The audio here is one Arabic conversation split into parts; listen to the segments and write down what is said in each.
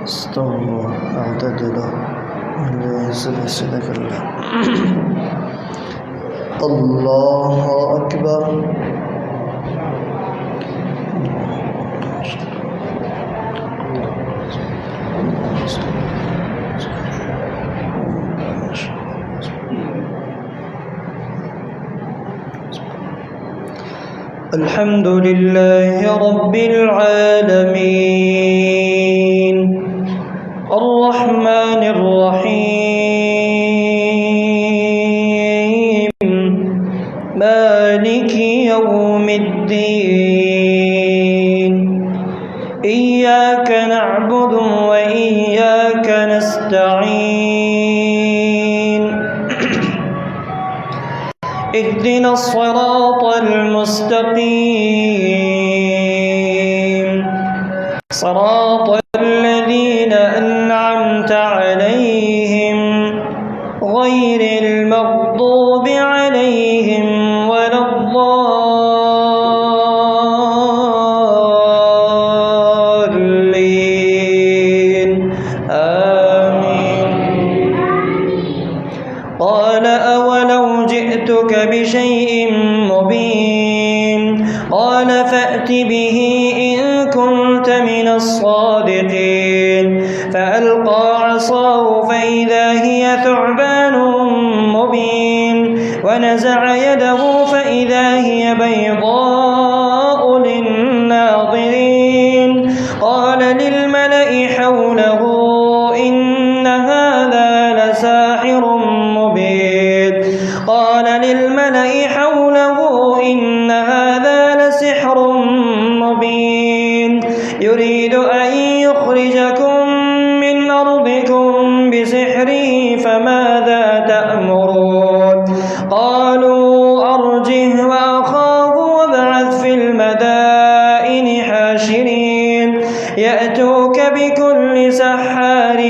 استووا اعتدلوا سلسلة الله الله أكبر الحمد لله رب العالمين الرحمن الرحيم مالك يوم الدين إياك نعبد وإياك نستعين اهدنا الصراط المستقيم صراط الذين أنعمت عليهم غير المغضوب عليهم ولا الضالين آمين. قال أولو جئتك بشيء مبين قال فأت به إن كنت من الصادقين فألقى عصاه فإذا هي ثعبان مبين ونزع يده فإذا هي بيضاء للناظرين قال للملأ حوله إن هذا لساحر مبين قال للملأ حوله إن هذا لسحر مبين يريد أن يخرجكم من أرضكم بسحره فماذا تأمرون قالوا أرجه وأخاه وابعث في المدائن حاشرين يأتوك بكل سحار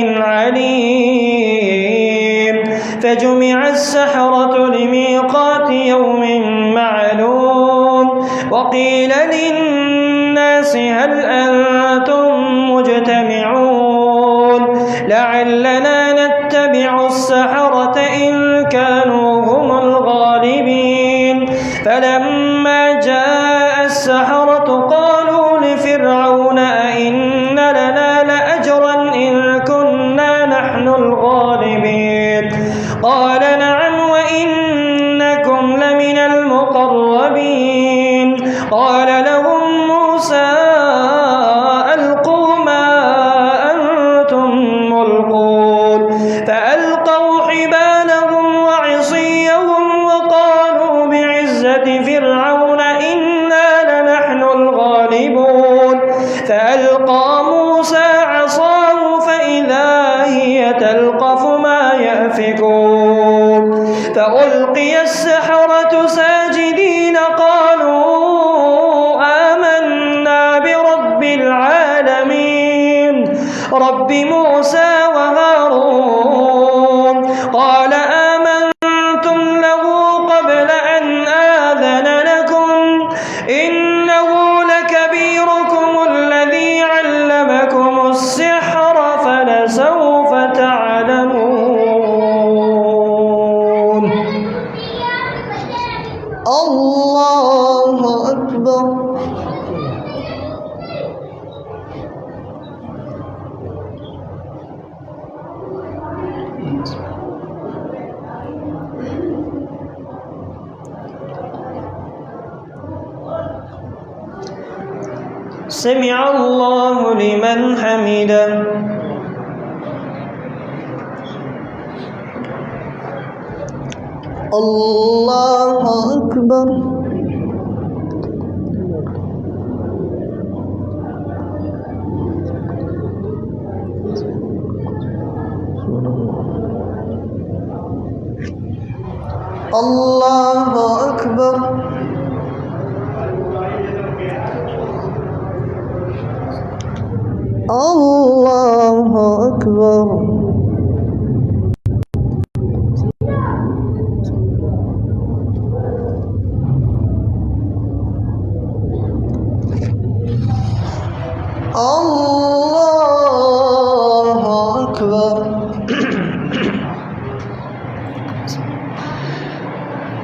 عليم فجمع السحرة لميقات يوم معلوم وقيل للناس هل أنتم مجتمعون لعلنا نتبع السحرة إن كانوا هم الغالبين فلما جاء السحرة قالوا لفرعون أئن لنا لأجرا إن كنا نحن الغالبين قال نعم وإنكم لمن المقربين قال لهم موسى ألقوا ما أنتم ملقون فألقوا حبالهم وعصيهم وقالوا بعزة فرعون إنا لنحن الغالبون فألقى موسى عصاه فإذا هي تلقف ما يأفكون فألقي السحرة ساجدين قالوا آمنا برب العالمين رب موسى وهارون قال آمنتم له قبل أن آذن لكم إنه لكبيركم الذي علمكم السحر فلسوف تعلمون الله أكبر سمع الله لمن حمده الله أكبر الله أكبر الله أكبر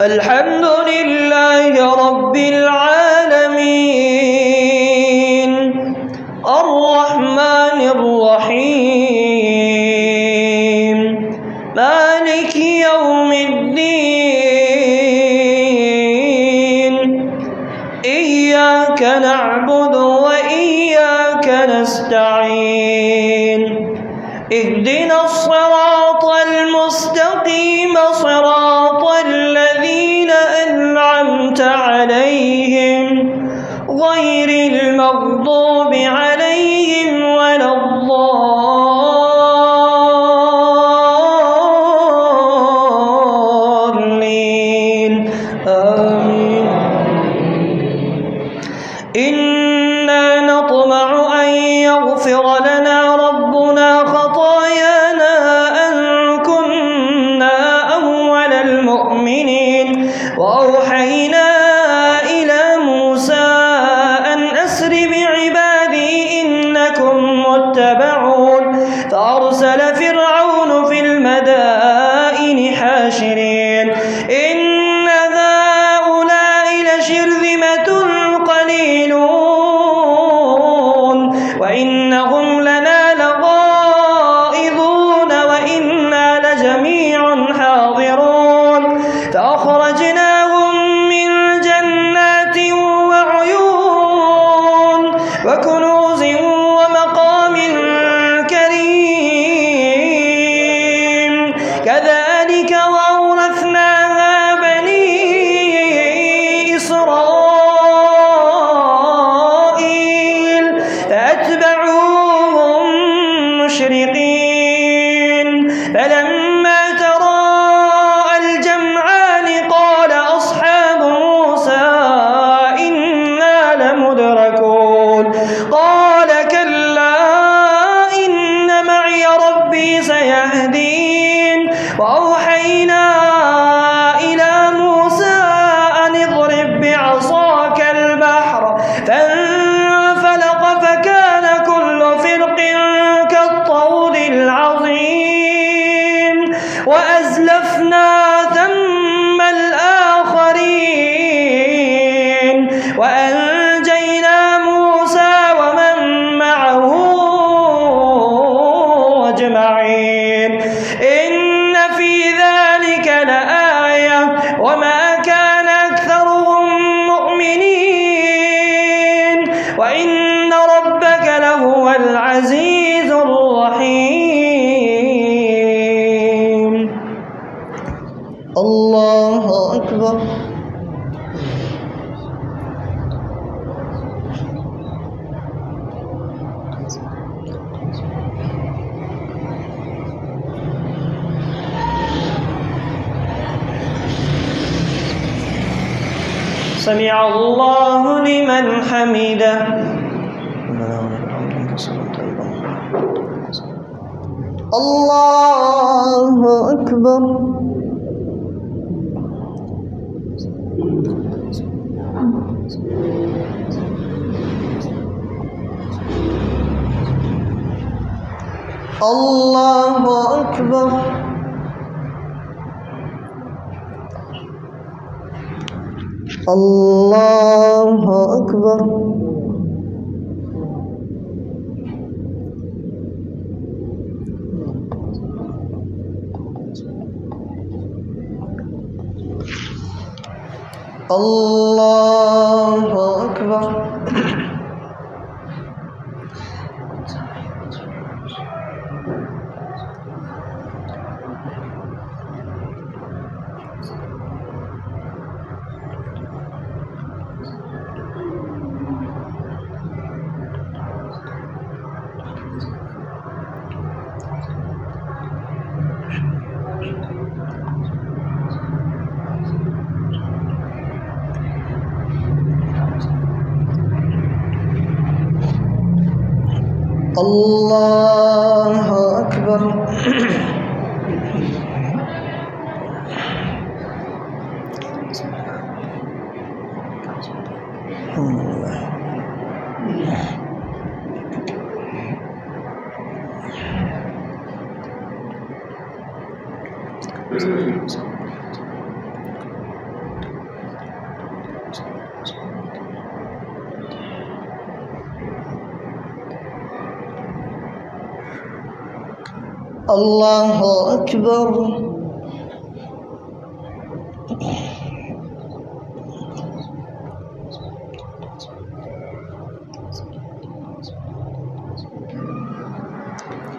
الحمد لله رب العالمين الرحمن الرحيم مالك يوم الدين إياك نعبد وإياك نستعين اهدنا الصراط المستقيم صراط الذين أنعمت عليهم غير المغضوب عليهم ولا الضالين آمين. إنا نطمع أن يغفر لنا ربنا خطايانا أن كنا أول المؤمنين وأوحينا إلى موسى أن أسر بعبادي إنكم متبعون فأرسل فرعون في المدائن حاشرين إن هؤلاء لشرذمة قليلون وإنهم لنا لغائظون وإنا لجميع حاضرون فأخرجناهم من جنات وعيون وكنوز ومقام كريم كذلك وأورثناها بني إسرائيل فأتبعوهم مشرقين فلما تراءى الجمعان قال أصحاب موسى إنا لمدركون قال كلا إن معي ربي سيهدين وأوحينا إلى موسى أن اضرب بعصاك البحر فانفلق فكان كل فرق كالطود العظيم وأزلفنا ثم الآخرين وأنجينا موسى ومن معه أجمعين إن في ذلك لآية وما كان أكثرهم مؤمنين وإن ربك لهو العزيز الرحيم. الله أكبر. سمع الله لمن حمده. الله أكبر. الله أكبر. الله أكبر. الله أكبر. الله أكبر. الله أكبر.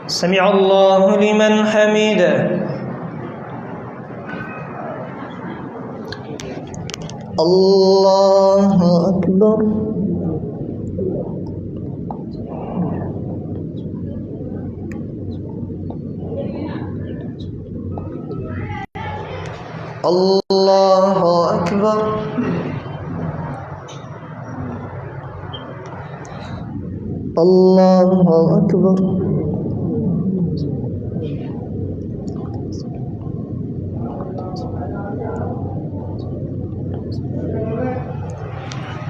سمع الله لمن حمده. الله أكبر. الله أكبر. الله أكبر.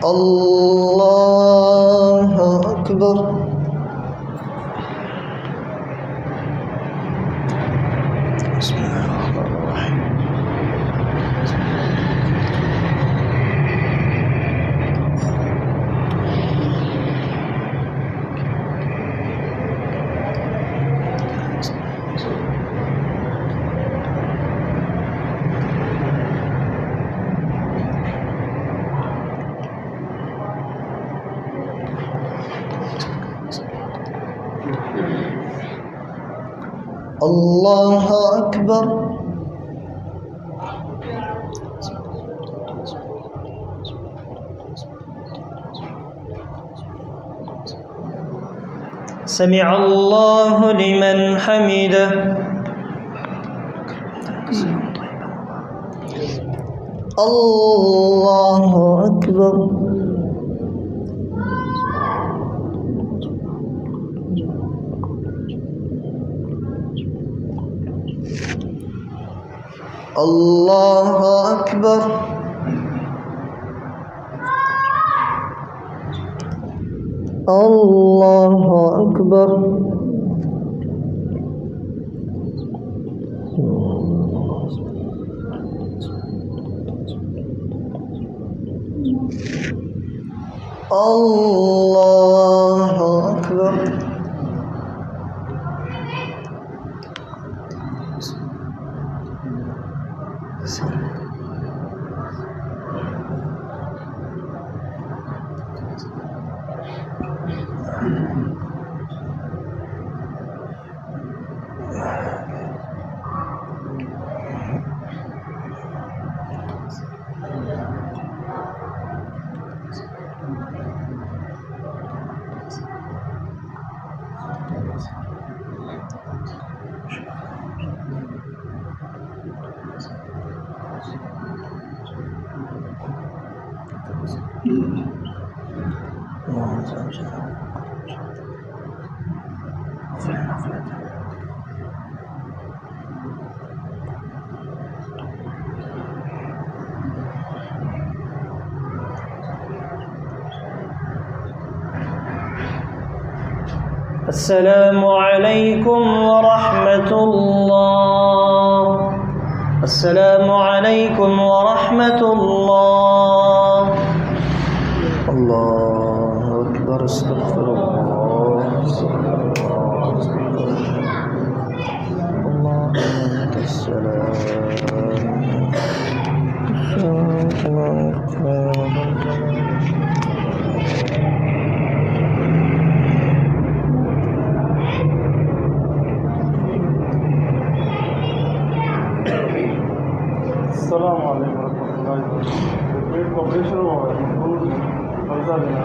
الله أكبر. بسم الله الرحمن الرحيم. الله أكبر. سمع الله لمن حمده. الله أكبر. الله أكبر. الله أكبر. الله أكبر. السلام عليكم ورحمة الله. السلام عليكم ورحمة الله. الله أكبر. استغفر الله. اللهم لك السلام. السلام عليكم ورحمة الله وبركاته. Cooperation और मजबूर फैजा देना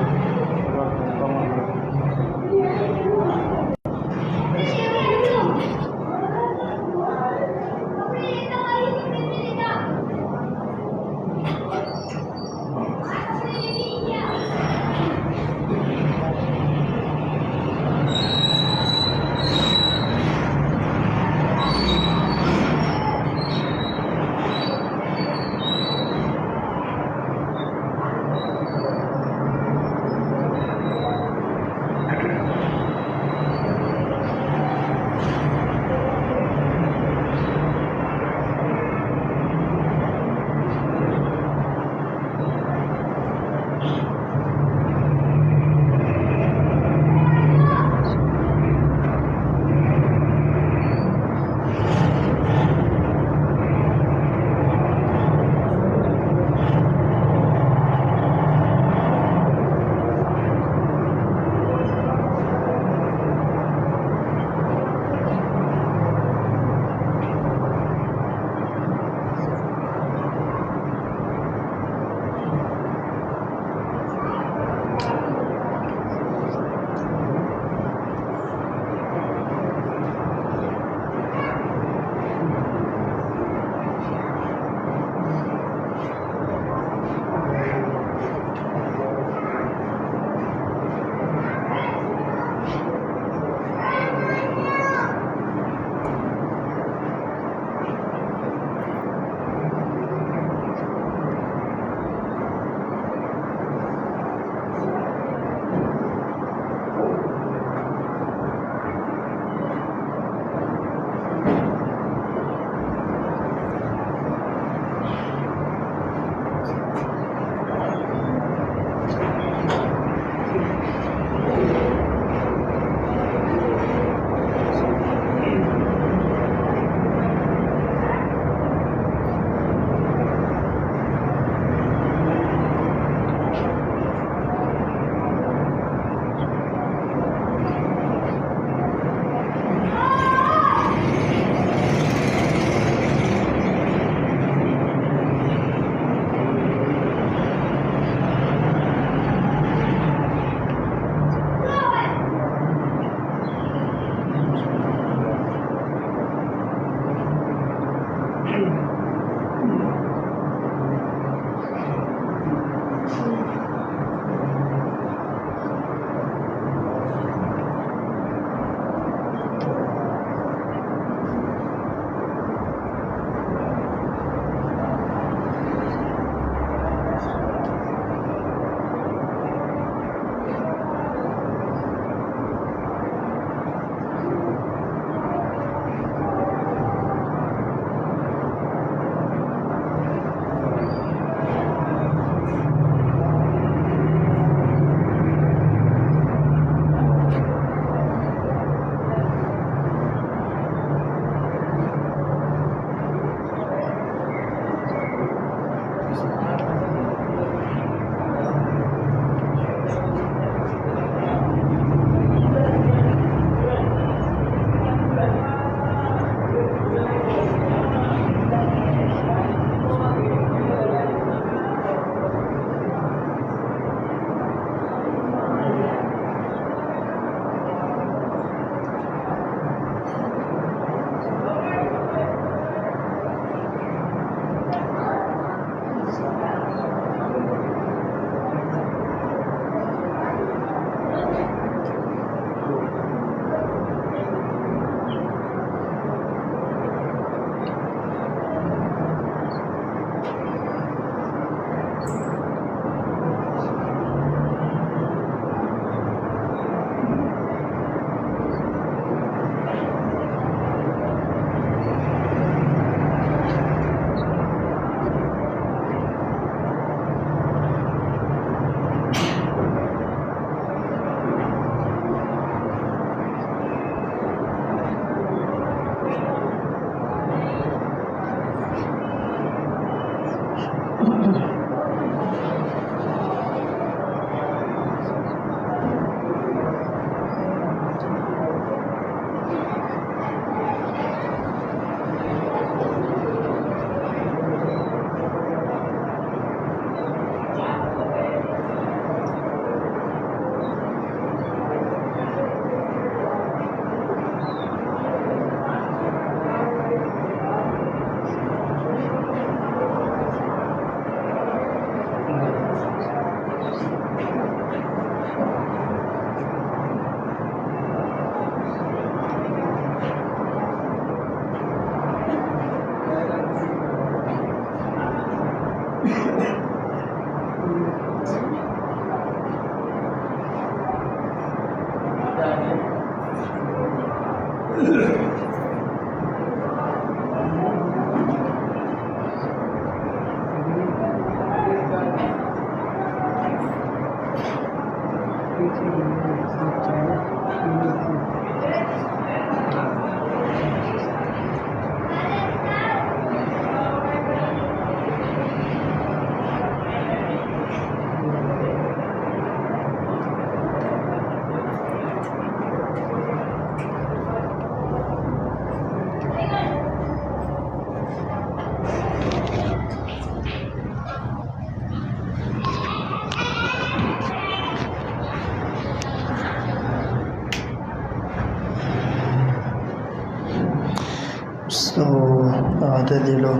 اعتدلوا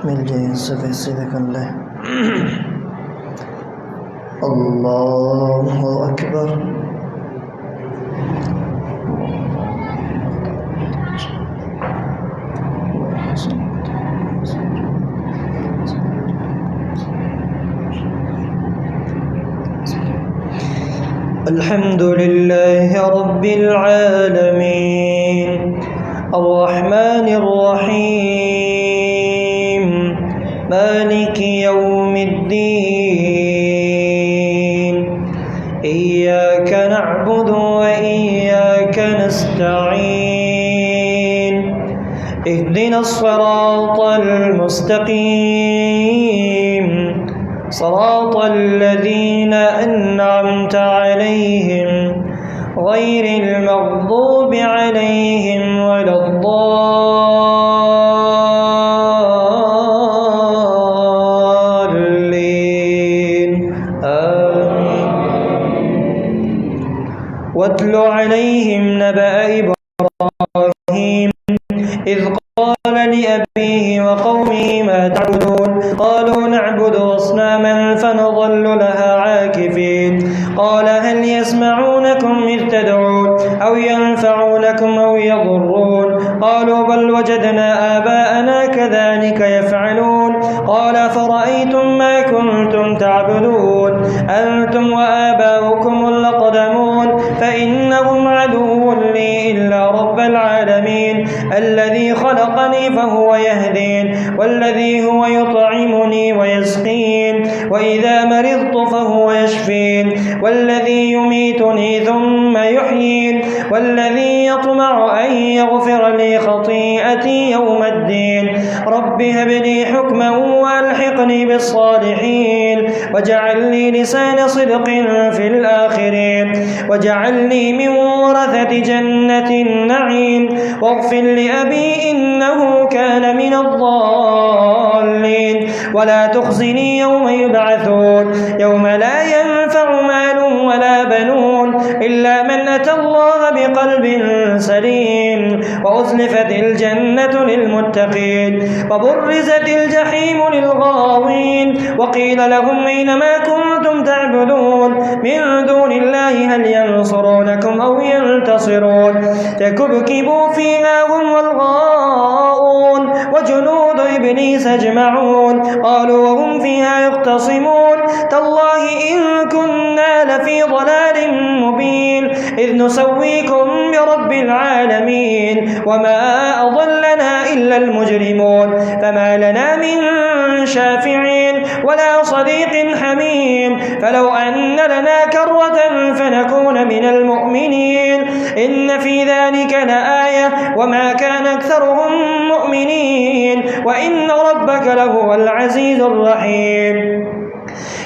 من جنس في صدق الله. الله أكبر. الحمد لله رب العالمين الرحمن الرحيم مالك يوم الدين إياك نعبد وإياك نستعين اهدنا الصراط المستقيم صراط الذين أنعمت عليهم غير المغضوب عليهم ولا الضالين آمين. واتل عليهم نبأ إبراهيم إذ قال لأبيه وقومه ما تعبدون قالوا نعبد أصناما فنظل لها عاكفين قال هل يسمعونكم إذ تدعون أو ينفعونكم أو يضرون قالوا بل وجدنا آباءنا كذلك يفعلون قال فرأيتم ما كنتم تعبدون أنتم وآباؤكم الأقدمون فإنهم عدو لي إلا رب العالمين الذي خلقني فهو يهدين والذي هو يطعمني ويسقين وإذا مرضت فهو يشفين والذي يميتني ثم يحيين والذي يطمع أن يغفر لي خطيئتي يوم الدين رب هب لي حكما وألحقني بالصالحين واجعل لي لسان صدق في الآخرين واجعلني من ورثة جنة النعيم واغفر لأبي إنه كان من الضالين ولا تخزني يوم يبعثون يوم لا ينفع مال ولا بنون إلا من أتى الله بقلب سليم وأزلفت الجنة للمتقين وبرزت الجحيم للغاوين وقيل لهم أينما كنتم تعبدون من دون الله هل ينصرونكم أو ينتصرون فكبكبوا فيها هم والغاؤون وجنود إبليس أجمعون قالوا وهم فيها يختصمون تالله إن كنا لفي ضلال مبين إذ نسويكم برب العالمين وما أضلنا إلا المجرمون فما لنا من شافعين ولا صديق حميم فلو أن لنا كرة فنكون من المؤمنين إن في ذلك لآية وما كان أكثرهم مؤمنين وإن ربك لهو العزيز الرحيم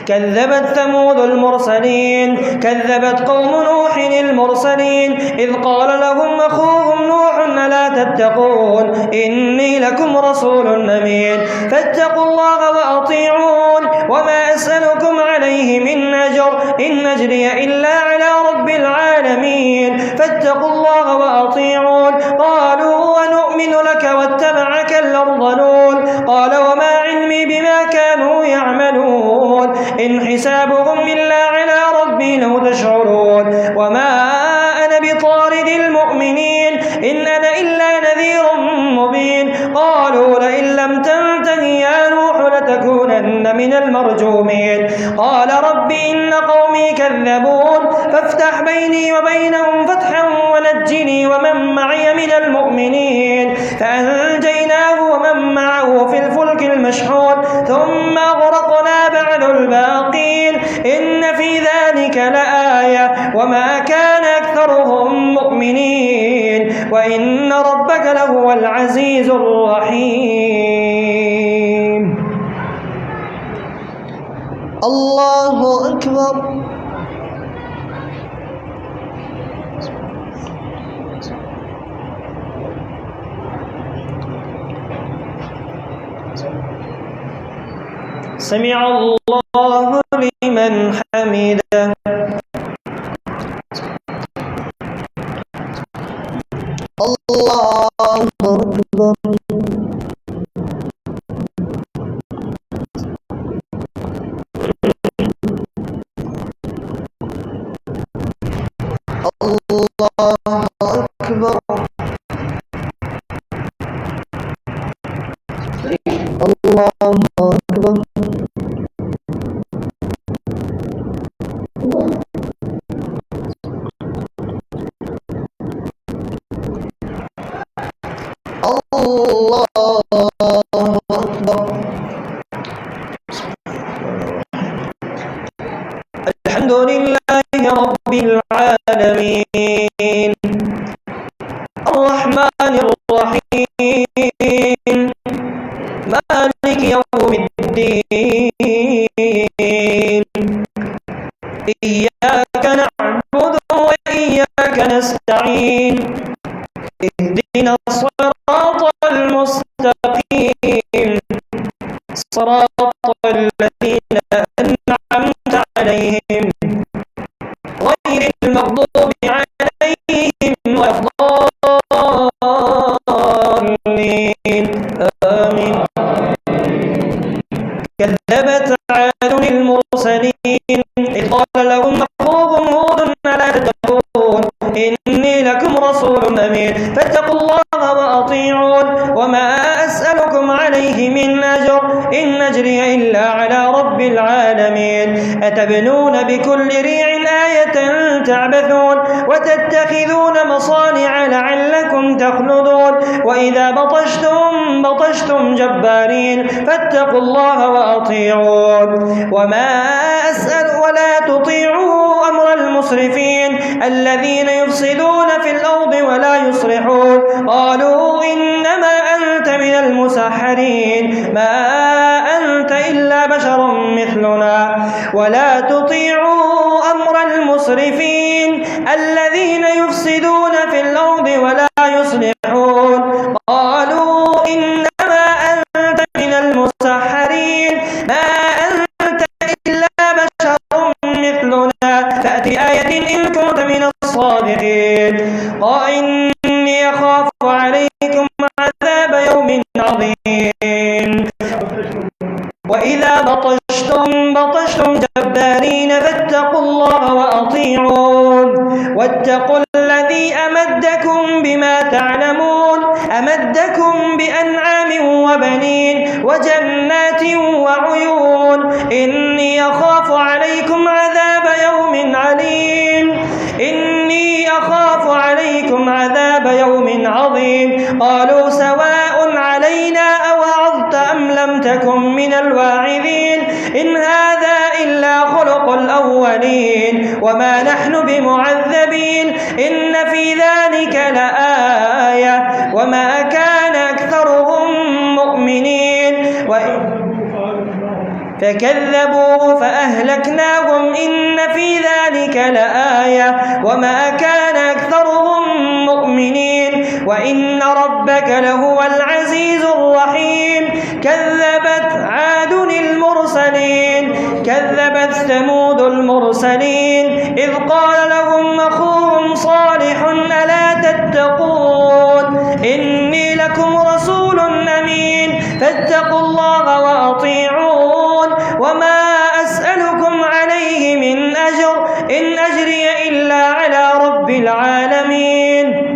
كذبت ثمود المرسلين كذبت قوم نوح المرسلين إذ قال لهم أخوهم نوح ألا تتقون إني لكم رسول أمين فاتقوا الله وأطيعون وما أسألكم عليه من أجر إن أجري إلا على رب العالمين فاتقوا الله وأطيعون قالوا ونؤمن لك واتبعك الأرذلون قال وما علمي بما كانوا يعملون إن حسابهم إلا على ربي لو تشعرون وما أنا بطارد المؤمنين إن أنا إلا نذير مبين قالوا لئن لم تنته يا نوح لتكونن من المرجومين قال رب إن قومي كذبون فافتح بيني وبينهم فتحا ونجني ومن معي من المؤمنين فأنجيناه ومن معه في الفلك المشحون ثم أغرقنا بعد الباقين إن في ذلك لآية وما كان أكثرهم مؤمنين وإن ربك لهو العزيز الرحيم. الله أكبر. سمع الله لمن حمده. الله أكبر. العالمين الرحمن الرحيم مالك يوم الدين إياك نعبد وإياك نستعين اهدنا الصراط المستقيم صراط الذين أنعمت عليهم غير المغضوب عليهم ولا الضالين آمين. كذبت عاد المرسلين إذ قال لهم أخوهم هود ألا تتقون إني لكم رسول أمين فاتقوا الله وأطيعون وما أسألكم عليه من أجر إن أجري إلا على رب العالمين أتبنون بكل ريع آية تعبثون وتتخذون مصانع لعلكم تخلدون وإذا بطشتم جبارين فاتقوا الله وأطيعون ولا تطيعوا أمر المسرفين الذين يفسدون في الأرض ولا يصلحون قالوا إنما أنت من المسحرين ما أنت إلا بشر مثلنا ولا تطيعوا أمر المسرفين الذين يفسدون في الأرض ولا يصلحون قالوا إنما أنت من المسحرين ما أنت إلا بشر مثلنا فأت بآية إن كنت من الصادقين قال إني أخاف عليكم عذاب يوم عظيم وإذا بطشتم جبارين فاتقوا الله وأطيعون واتقوا الذي أمدكم بما تعلمون أمدكم بأنعام وبنين وجنات وعيون إني أخاف عليكم عذاب يوم عليم إني أخاف عليكم عذاب يوم عظيم قالوا سواء علينا أوعظت أم لم تكن من الواعظين إن هذا إلا خلق الأولين وما نحن بمعذبين إن في ذلك لآية وما كان أكثرهم مؤمنين فكذبوه فأهلكناهم إن في ذلك لآية وما كان أكثرهم مؤمنين وإن ربك لهو العزيز الرحيم كذبت عاد المرسلين كذبت ثمود المرسلين إذ قال لهم أخوهم صالح ألا تتقون إني لكم رسول أمين فاتقوا الله وأطيعون وما أسألكم عليه من أجر إن أجري إلا على رب العالمين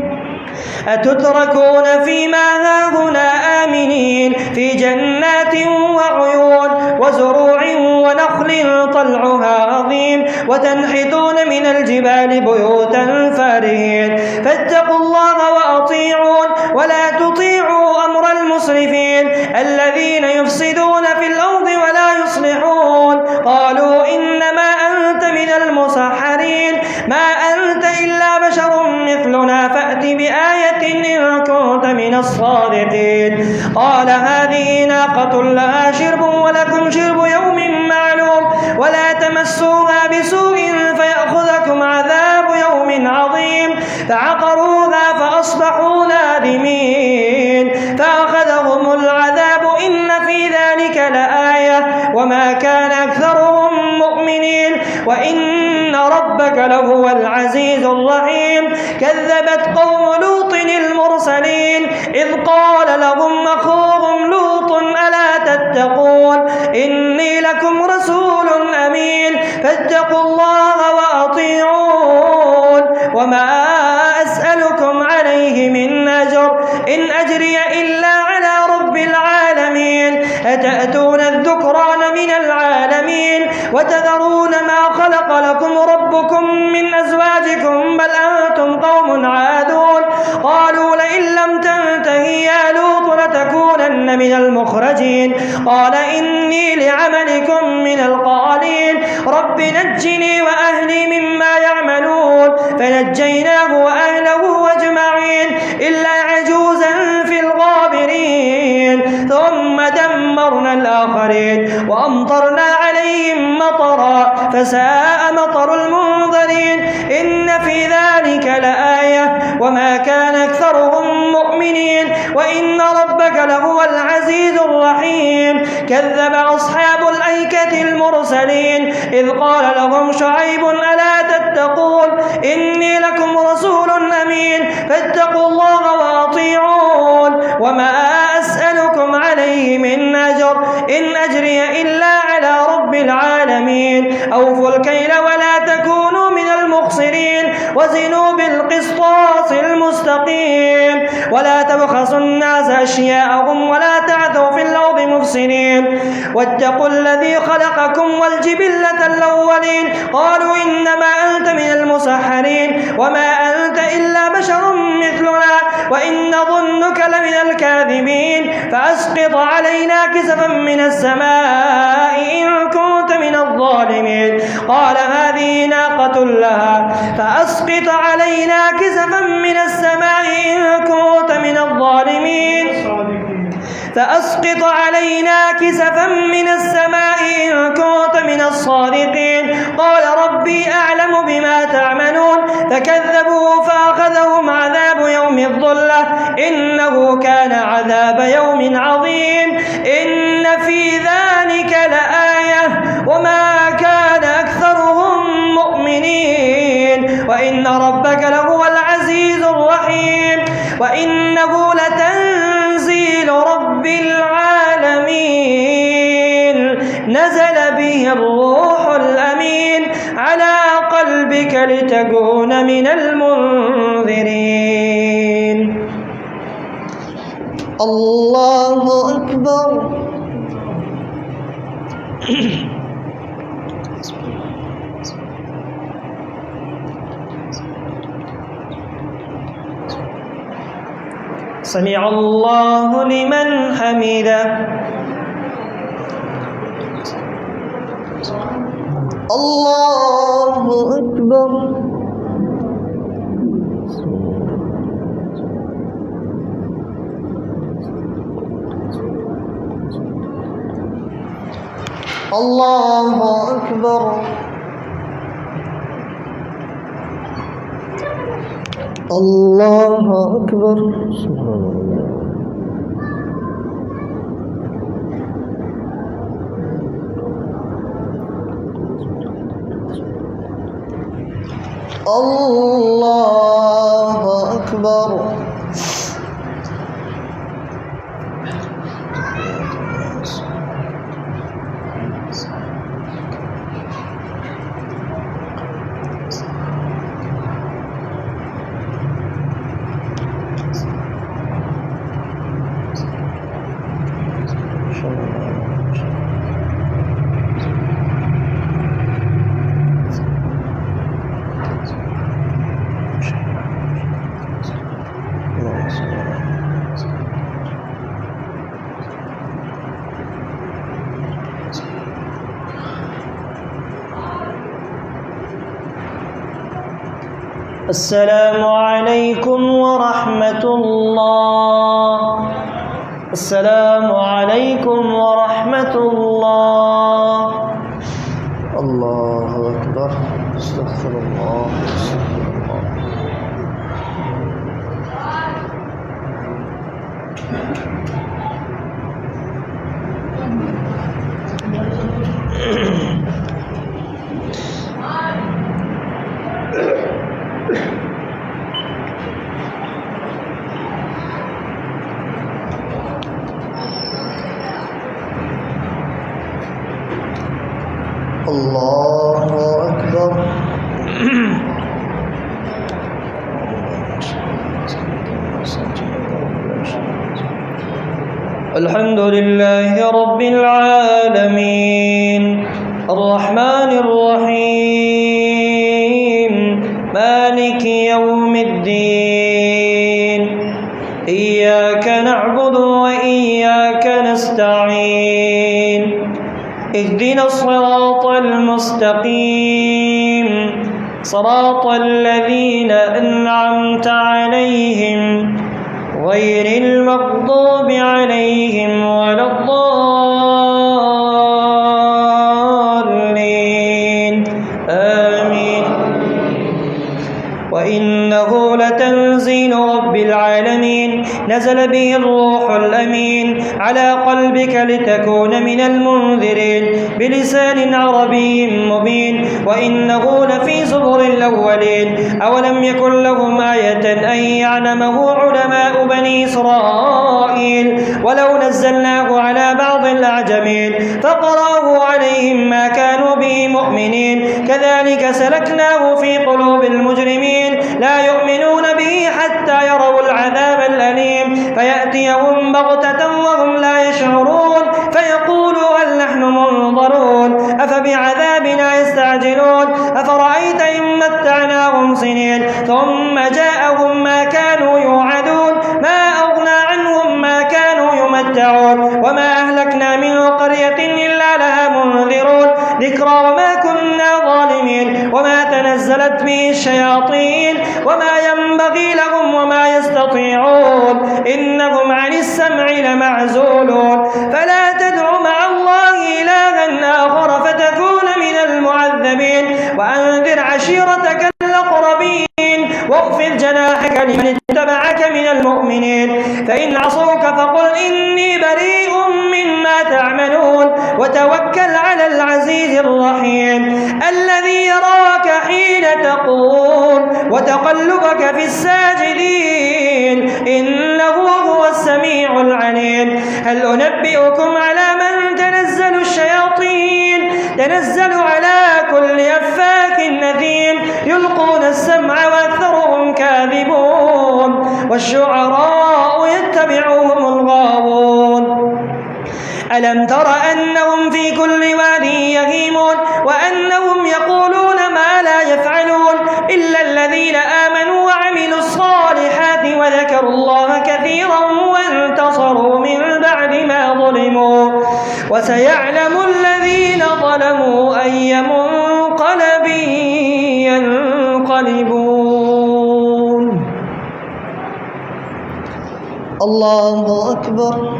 أتتركون فيما هاهنا آمنين في جنات وعيون وزروع ونخل طلعها عظيم وتنحتون من الجبال بيوتا فارهين فاتقوا الله وأطيعون ولا تطيعوا أمر المسرفين الذين يفسدون في الأرض ولا يصلحون قالوا إنما أنت من المسحرين ما أنت إلا بشر مثلنا فأت بآية إن كنت من الصادقين قال هذه ناقة لها شرب ولكم شرب يوم معلوم ولا تمسوها بسوء فيأخذكم عذاب يوم عظيم فعقروها فأصبحوا نادمين فأخذهم العذاب إن في ذلك لآية وما كان أكثرهم مؤمنين وإن ربك لهو العزيز الرحيم كذبت قوم لوط المرسلين إذ قال لهم أخوهم لوط ألا تتقون إني لكم رسول أمين فاتقوا الله وأطيعون وما أسألكم عليه من أجر إن أجري إلا على رب العالمين أتأتون الذكران من العالمين وتذرون ما خلق لكم ربكم من أزواجكم بل أنتم قوم عادون قالوا لئن لم تنته يا لوط لتكون لتكونن من المخرجين قال إني لعملكم من القالين رب نجني وأهلي مما يعملون فنجيناه وأهله أجمعين إلا عجوزا في الغابرين ثم دمرنا الآخرين وأمطرنا عليهم مطرا فساء مطر المنذرين إن في ذلك لآية وما كان أكثرهم مؤمنين وإن ربك لهو العزيز الرحيم كذب أصحاب الأيكة المرسلين إذ قال لهم شعيب ألا تتقون إني لكم رسول أمين فاتقوا الله وأطيعون وما أسألكم عليه من أجر إن أجري إلا على رب العالمين أوفوا الكيل ولا تكونوا من المخسرين وزنوا بالقسطاس المستقيم ولا تبخسوا الناس أشياءهم ولا تعثوا في الأرض مفسدين واتقوا الذي خلقكم والجبلة الأولين قالوا إنما أنت من المسحرين وما أنت إلا بشر مثلنا وإن ظنك لمن الكاذبين فأسقط علينا كسفا من السماء إن كنت من الظالمين قال هذه ناقة لها فأسقط علينا كسفا من السماء إن كنت من الظالمين فأسقط علينا كسفا من السماء إن كنت من الصادقين قال ربي أعلم بما تعملون فكذبوه فأخذهم عذاب يوم الظلة إنه كان عذاب يوم عظيم إن في ذلك لآية وما كان أكثرهم مؤمنين وإن ربك لهو العزيز الرحيم وإنه لتنزيل رب العالمين نزل به الروح الأمين على قلبك لتكون من المنذرين الله أكبر سمع الله لمن حمده الله أكبر الله أكبر الله أكبر سبحان الله أكبر السلام عليكم ورحمة الله السلام عليكم ورحمة الله الله أكبر استغفر الله استغفر الله الله أكبر الحمد لله رب العالمين الرحمن الرحيم مالك يوم الدين إياك نعبد وإياك نستعين اهدنا الصراط المستقيم صراط الذين أنعمت عليهم غير المغضوب عليهم ولا الضالين آمين. وإنه لتنزيل رب العالمين نزل به الروح الأمين على قلبك لتكون من المنذرين بلسان عربي مبين وإنه لفي زبر الأولين. أولم يكن لهم آية أن يعلمه علماء بني إسرائيل ولو نزلناه على بعض الأعجمين فقرأه عليهم ما كانوا به مؤمنين كذلك سلكناه في قلوب المجرمين لا يؤمنون به حتى يروا العذاب الأليم فيأتيهم بغتة وهم لا يشعرون فيقولوا هل نحن منظرون أفبعذابنا يستعجلون أفرأيت إن متعناهم سنين ثم جاءهم ما كانوا يوعدون ما أغنى عنهم ما كانوا يمتعون وما أهلكنا من قرية إلا لها منذرون ذكرى وما كنا ظالمين وما تنزلت به الشياطين وما ينبغي لهم وما يستطيعون إنهم عن السمع لمعزولون فلا تدع مع الله إلها آخر فتكون من المعذبين وأنذر عشيرتك الأقربين واخفض جناحك لمن اتبعك من المؤمنين فإن عصوك فقل إني بريء مما تعملون وتوكل على العزيز الرحيم الذي يراك حين تقوم وتقلبك في الساجدين إنه هو السميع العليم. هل أنبئكم على من تنزل الشياطين تنزل على كل أفاك نثيم يلقون السمع وأكثرهم كاذبون والشعراء يتبعهم الغاوون. ألم تر أنهم في كل واد يهيمون وأنهم يقولون ما لا يفعلون إلا الذين آمنوا وعملوا الصالحات وذكروا الله كثيرا وانتصروا من بعد ما ظلموا وسيعلم الذين ظلموا أي منقلب ينقلبون. الله أكبر.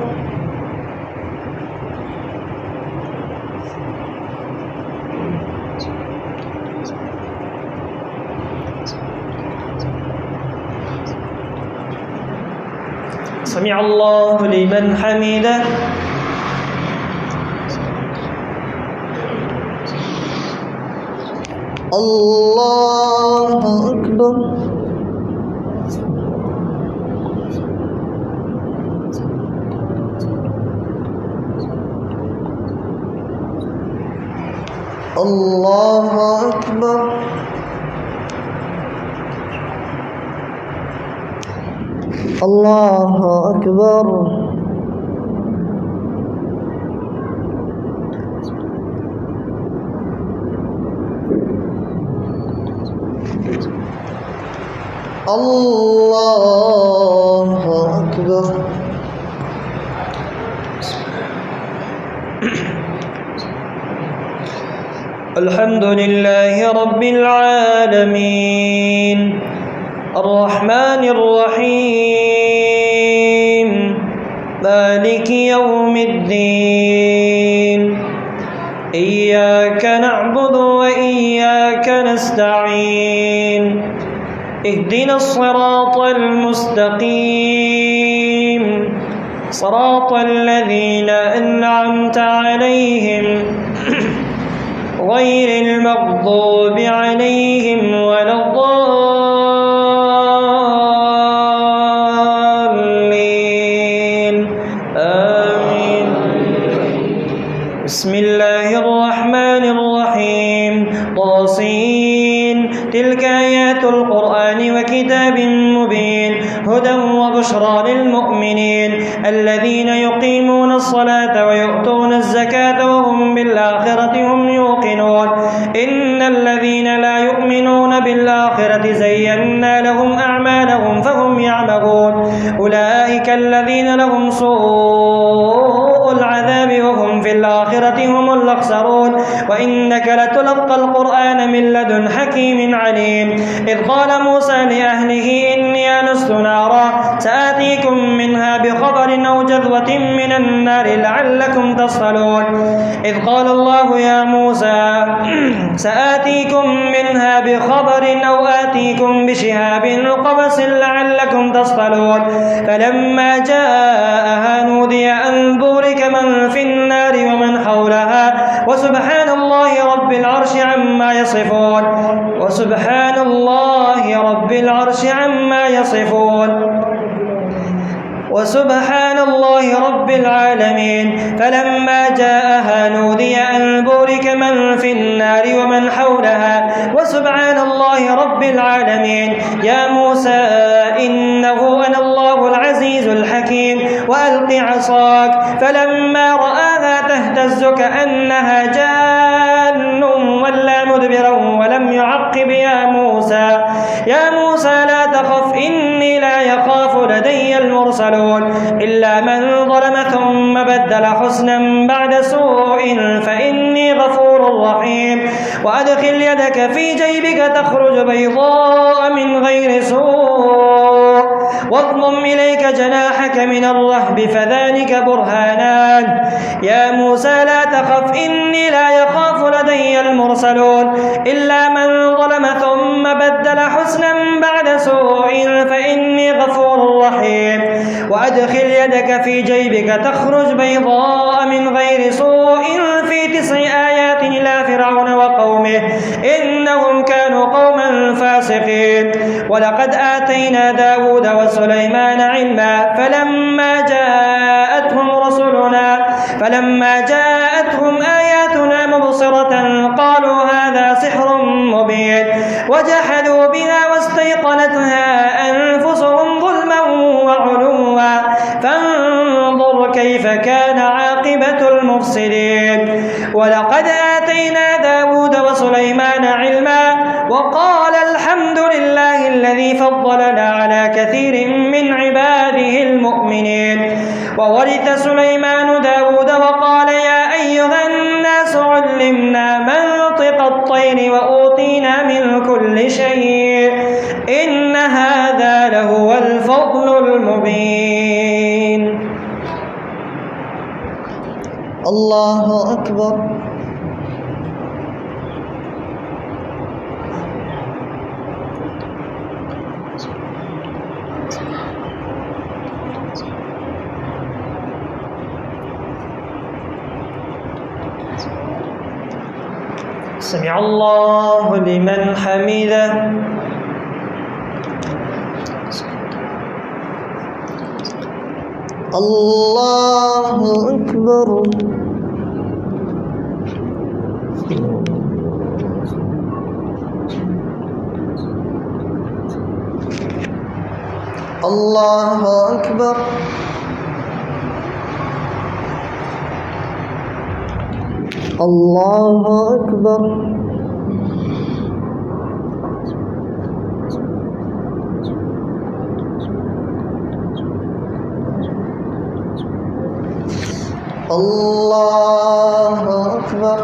سمع الله لمن حمده. الله أكبر. الله أكبر. الله أكبر. الله أكبر. الحمد لله رب العالمين الرحمن الرحيم مالك يوم الدين إياك نعبد وإياك نستعين اهدنا الصراط المستقيم صراط الذين أنعمت عليهم غير المغضوب عليهم ولا الضالين آمين. بسم الله الرحمن الرحيم طاسين تلك آيات القرآن وكتاب مبين هدى وبشرى وبشرى للمؤمنين الذين يقيمون الصلاة ويؤتون الزكاة وهم بالآخرة هم يوقنون إن الذين لا يؤمنون بالآخرة زينا لهم أعمالهم فهم يعمهون أولئك الذين لهم سوء العذاب وهم في الآخرة هم الأخسرون وإنك لتلقى القرآن من لدن حكيم عليم إذ قال موسى لأهله إني آنست نارا سآتيكم منها بخبر أو جذوة من النار لعلكم تصطلون إذ قال الله يا موسى سآتيكم منها بخبر أو آتيكم بشهاب قبس لعلكم تصطلون فلما جاءها نودي أن بورك من في النار ومن حولها وسبحان الله رب العرش عما يصفون وسبحان الله رب العرش عما يصفون وسبحان الله رب العالمين فلما جاءها نودي أن بورك من في النار ومن حولها وسبحان الله رب العالمين يا موسى إنه أنا الله العزيز الحكيم وألق عصاك فلما رآها تهتز كأنها جان ولا مدبرا ولم يعقب يا موسى لا تخف إني لا يخاف لدي المرسلون إلا من ظلم ثم بدل حسنا بعد سوء فإني غفور رحيم وأدخل يدك في جيبك تخرج بيضاء من غير سوء واضمم إليك جناحك من الرهب فذلك برهانان يا موسى لا تخف إني لا يخاف لدي المرسلون إلا من ظلم ثم بدل حسنا بعد سوء فإني غفور رحيم وأدخل يدك في جيبك تخرج بيضاء من غير سوء في 9 آيات إلى فرعون وقومه إنهم كانوا قوما فاسقين ولقد آتينا داود وسليمان علما فلما جاءتهم آياتنا مبصرة قالوا هذا سحر مبين وجحدوا بها واستيقنتها أنفسهم ظلما وعلوا فانظر كيف كان عاقبة المفسدين ولقد آتينا داود وسليمان علما وقال الحمد لله الذي فضلنا على كثير من عباده المؤمنين وورث سليمان داود وقال يا أيها الناس علمنا منطق الطير وأوتينا من كل شيء إن هذا لهو الفضل المبين. الله أكبر. سمع الله لمن حمده. الله أكبر. الله أكبر. الله أكبر. الله أكبر.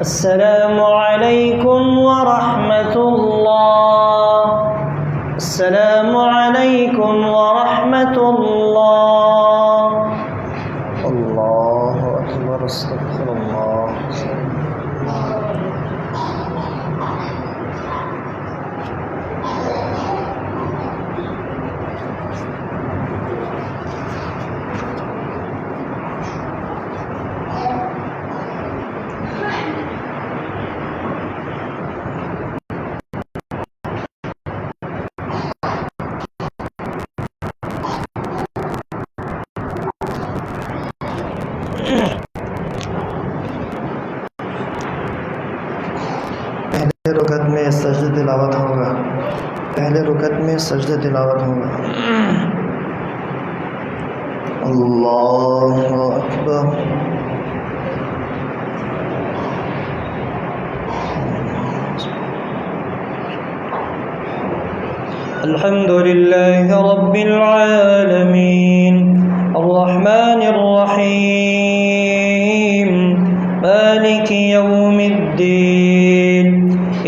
السلام عليكم ورحمة الله. السلام عليكم ورحمة ورحمة الله. الله أكبر. استغفر الله. पहले रुकत में सजदे तिलावत होगा। पहले रुकत में सजदे तिलावत होगा। अल्लाह अकबर। अल्हम्दुलिल्लाहि रब्बिल आलमीन अर्रहमानिर रहीम मालिकि यौमिद्दीन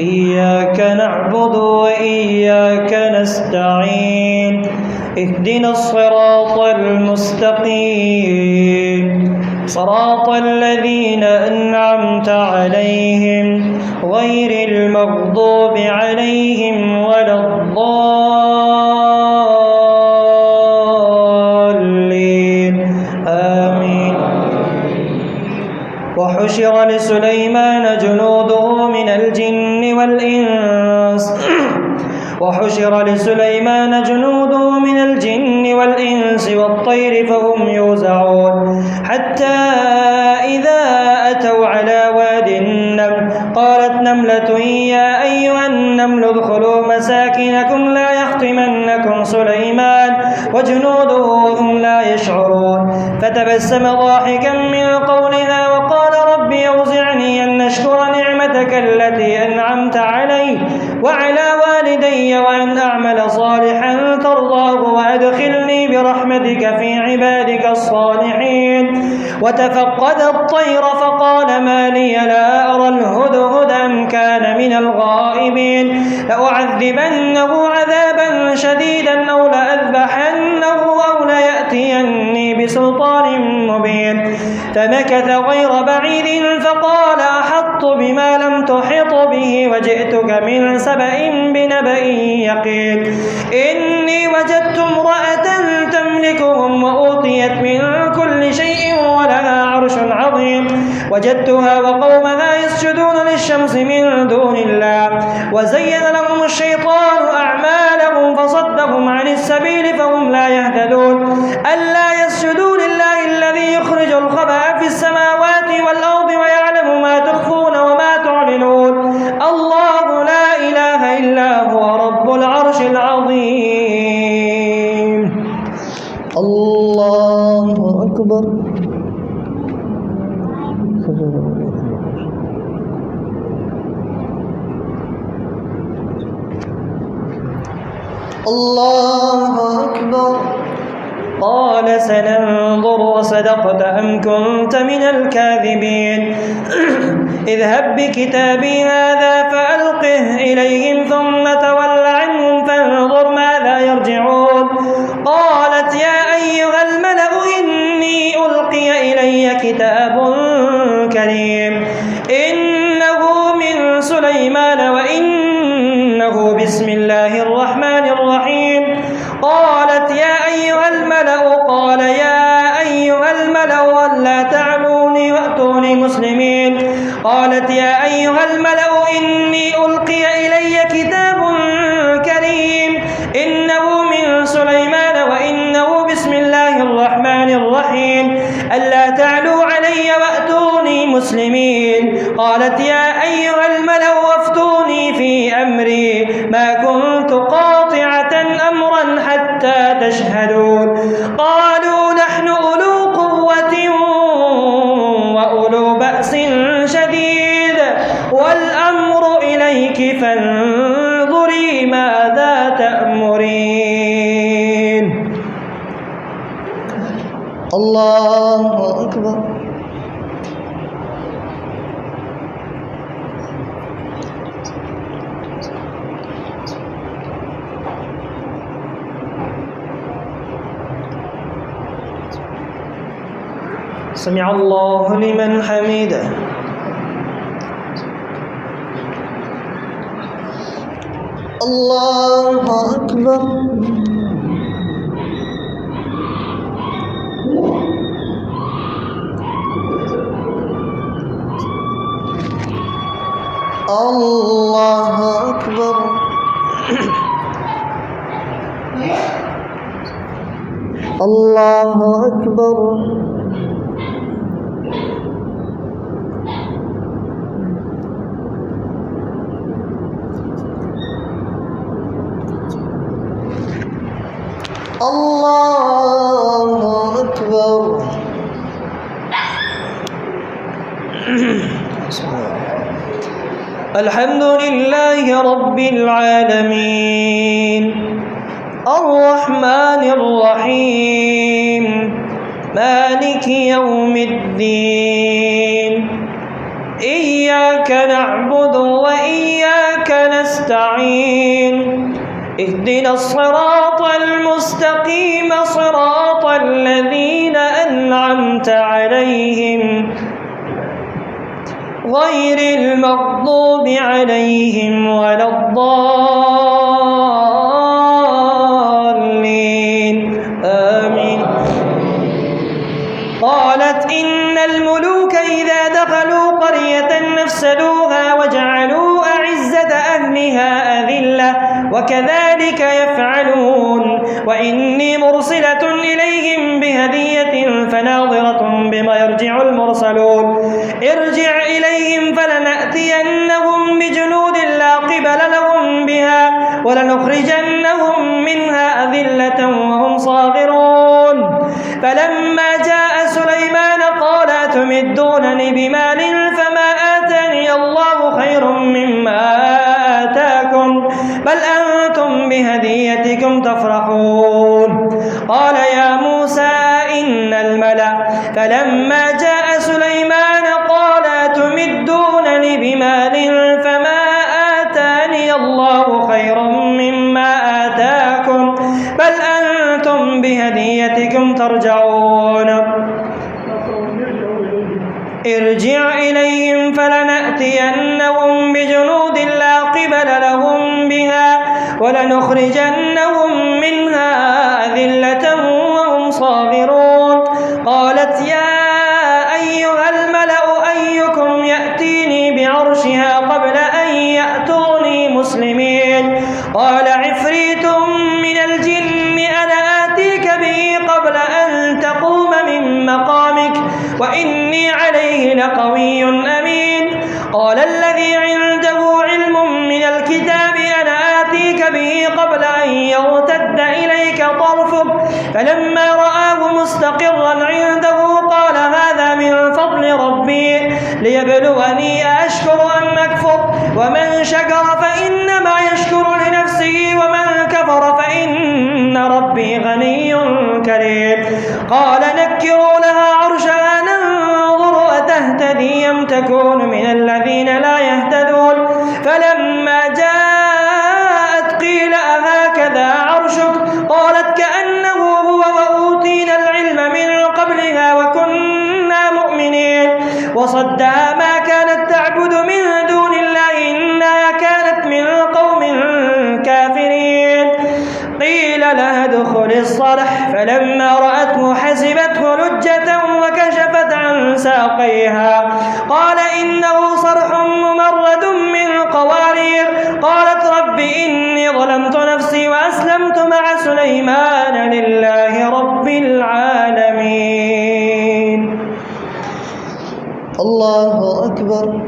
इय्याका नअबुदु व इय्याका नस्तईन इहदिनस सिरातल मुस्तकीम सिरातल लज़ीना अन्अमता अलैहिम गैरिल मग़दूबि अलैहिम वलद्दाल्लीन आमीन। وحشر لسليمان جنوده من الجن والإنس وحشر لسليمان جنوده من الجن والإنس والطير فهم يوزعون حتى إذا أتوا على واد النمل قالت نملة يا أيها النمل ادخلوا مساكنكم لا يحطمنكم سليمان وجنوده هم لا يشعرون فتبسم ضاحكا من قولها وقال رب أوزعني أن أشكر نعمتك التي أنعمت علي وعلى والدي وأن أعمل صالحا ترضاه وأدخلني برحمتك في عبادك الصالحين. وتفقد الطير فقال ما لي لا أرى الهدهد أم كان من الغائبين لأعذبنه عذابا شديدا أو لأذبحنه أو ليأتيني بسلطان مبين. فمكث غير بعيد فقال أحطت بما لم تحط به وجئتك من سبأ بنبأ يقين إني وجدت امرأة تملكهم وأوتيت من كل شيء ولها عرش عظيم وجدتها وقومها يسجدون للشمس من دون الله وزين لهم الشيطان أعمالهم فصدهم عن السبيل فهم لا يهتدون ألا يسجدوا لله الذي يخرج الخبأ في السماوات والأرض ويعلم ما تخفون وما تعلنون الله لا إله إلا هو رب العرش العظيم. الله أكبر. الله أكبر. قال سننظر صدقت أم كنت من الكاذبين اذهب بكتابي هذا فألقه إليهم ثم تول عنهم فانظر ماذا يرجعون. قالت يا أيها الملأ إني ألقي إلي كتاب كريم إنه من سليمان وإنه بسم الله الرحمن الرحيم. قالت يا أيها الملأ قال يا أيها الملأ ألا تعلوني وأتوني مسلمين. قالت يا أيها الملأ إني ألقي إلي كتاب كريم إنه من سليمان وإنه بسم الله الرحمن الرحيم ألا تعلوا علي وأتوني مسلمين. قالت يا أيها الملأ أفتوني في أمري ما كنت قاطعة أمرا حتى تشهدون. قالوا نحن أولو قوة وأولو بأس شديد والأمر إليك فانظري ماذا تأمرين. الله أكبر. سمع الله لمن حمده. الله أكبر. الله أكبر. الله أكبر. الله أكبر. الحمد لله رب العالمين الرحمن الرحيم مالك يوم الدين إياك نعبد وإياك نستعين اهدنا الصراط المستقيم صراط الذين أنعمت عليهم غير المغضوب عليهم ولا الضالين آمين. قالت إن الملوك إذا دخلوا قرية نفسدوها وجعلوا أعزة أهلها أذلة وكذلك يفعلون وإني مرسلة إليهم بهدية فناظرة بما يرجع المرسلون ارجع إليهم فلنأتينهم بجنود لا قبل لهم بها ولنخرجنهم منها أذلة وهم صاغرون. فلما جاء سليمان قال أتمدونني بمال فما آتاني الله خير مما آتاكم بل أنتم بهديتكم تفرحون. قال يا موسى إن الملأ فلما جاء سليمان قال أتمدونني بمال فما آتاني الله خير مما آتاكم بل أنتم بهديتكم ترجعون. ارجع إليهم فلنأتينهم بجنود لا قبل لهم بها ولنخرجنهم منها أذلة وهم صاغرون. قالت يا أيها الملأ أيكم يأتيني بعرشها قبل أن يأتوني مسلمين. قال عفريت من الجن أنا آتيك به قبل أن تقوم من مقامك وإني عليه لقوي أمين. قال الذي عنده علم من الكتاب أنا آتيك به قبل أن يرتد إليك طرفك فلما رآه مستقرا عنده قال هذا من فضل ربي ليبلوني أشكر أم أكفر ومن شكر فإنما يشكر لنفسه ومن كفر فإن ربي غني كريم. قال نكروا لها عرشها ننظر أتهتدي أم تكون من الذين لا يهتدون. فلما جاءت قيل أهكذا عرشك قالت كأنه هو وأوتينا العلم من قبلها وكنا مؤمنين. وصدها ما كانت تعبد من دون الله إنها كانت من قوم كافرين. قيل لها ادخل الصرح فلما رأته حسبته لجة وكشفت عن ساقيها قال إنه صرح ممرد من قوارير. قالت رب إني ظلمت نفسي وأسلمت مع سليمان لله رب العالمين. الله أكبر.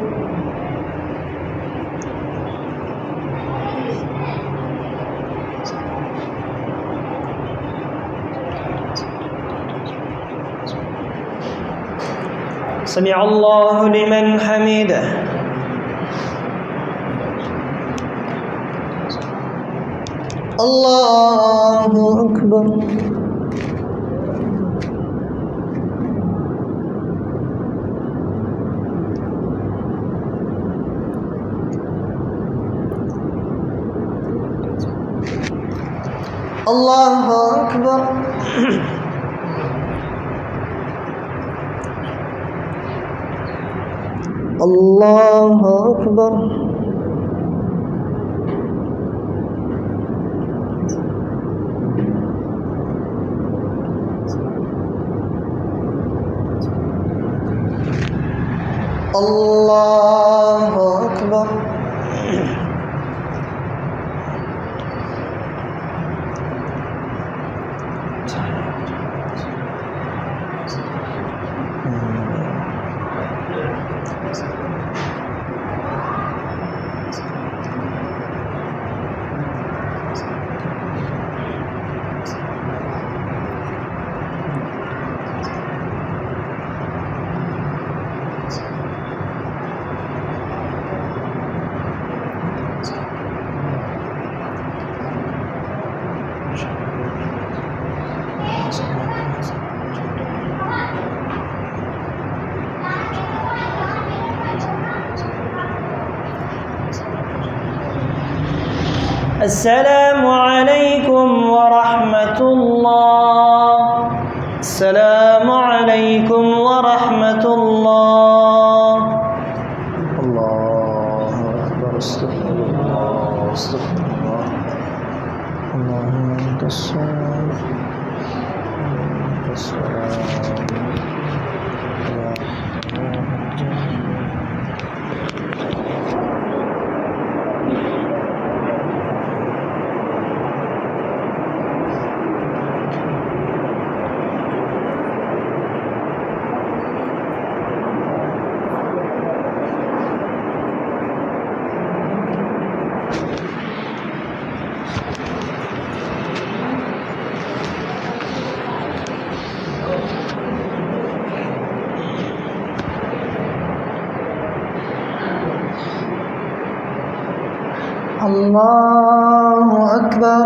سمع الله لمن حمده. الله أكبر. الله أكبر. الله أكبر. الله أكبر. السلام عليكم ورحمة الله. السلام عليكم ورحمة الله. الله أكبر. استغفر الله استغفر الله. اللهم أنت السلام وأنت السلام. الله أكبر.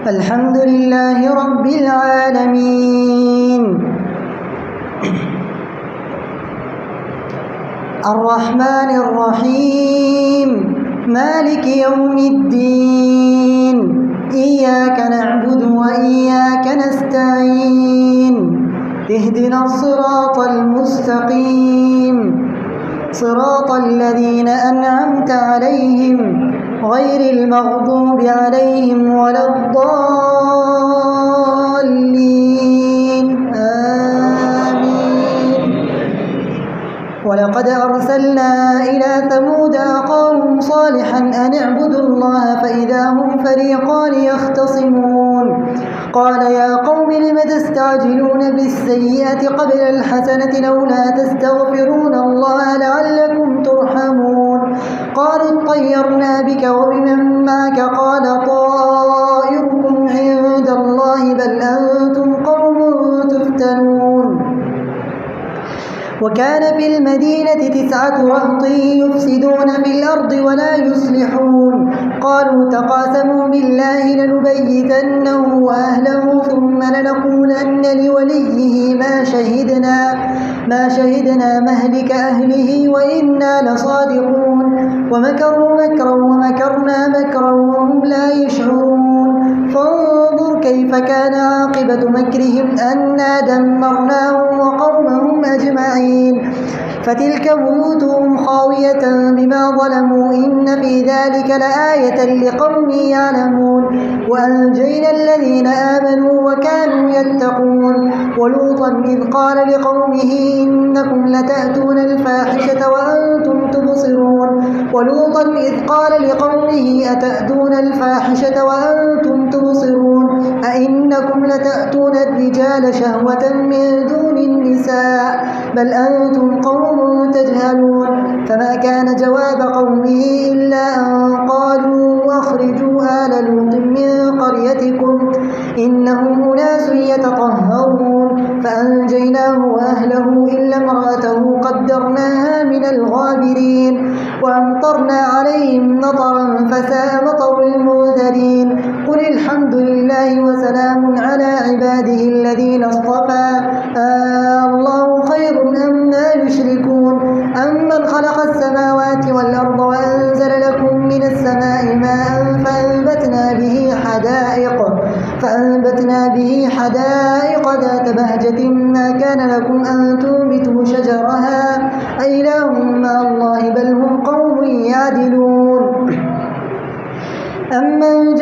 الحمد لله رب العالمين الرحمن الرحيم مالك يوم الدين إياك نعبد وإياك نستعين اهدنا الصراط المستقيم صراط الذين أنعمت عليهم غير المغضوب عليهم ولا الضالين آمين. ولقد أرسلنا إلى ثمود أخاهم صالحا أن اعبدوا الله فإذا هم فريقان يختصمون قال يا قوم لم تستعجلون بالسيئة قبل الحسنة لولا تستغفرون الله لعلكم ترحمون قالوا اطيرنا بك وبمن معك قال طائركم عند الله بل أنتم قوم تفتنون. وكان في المدينة 9 رهط يفسدون في الأرض ولا يصلحون قالوا تقاسموا بالله لنبيتنه وأهله ثم لنقولن لوليه ما شهدنا مهلك أهله وإنا لصادقون ومكروا مكرا ومكرنا مكرا وهم لا يشعرون فانظر كيف كان عاقبة مكرهم أنا دمرناهم وقومهم أجمعين فتلك بيوتهم خاوية بما ظلموا إن في ذلك لآية لقوم يعلمون وأنجينا الذين آمنوا وكانوا يتقون ولوطا إذ قال لقومه إنكم لتأتون الفاحشة وأنتم تبصرون أتأتون الفاحشة وأنتم تبصرون أئنكم لتأتون الرجال شهوة من دون النساء بل أنتم قوم تجهلون فما كان جواب قومه إلا أن قالوا أخرجوا آل لوط من قريتكم إنهم أناس يتطهرون فأنجيناه وأهله إلا امرأته قدرناها من الغابرين وأمطرنا عليهم مطرا فساء مطر المنذرين قل الحمد لله وسلام على عباده الذين اصطفى الله خير أما يشركون أمن خلق السماوات والأرض وأنزل لكم من السماء ماء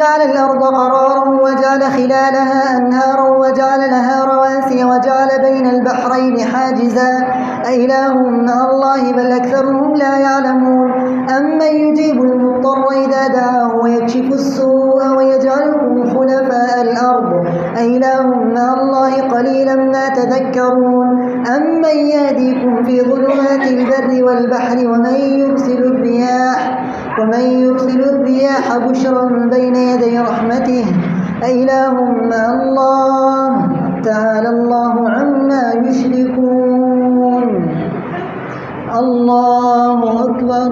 جعل الأرض قرارا وجعل خلالها أنهارا وجعل لها رواسي وجعل بين البحرين حاجزا أإله مع الله بل أكثرهم لا يعلمون أمن يجيب المضطر إذا دعاه ويكشف السوء ويجعلكم خلفاء الأرض أإله مع الله قليلا ما تذكرون أمن يهديكم في ظلمات البر والبحر ومن يرسل الرياح بشرا بين يدي رحمته أإله مع الله تعالى الله عما يشركون الله أكبر.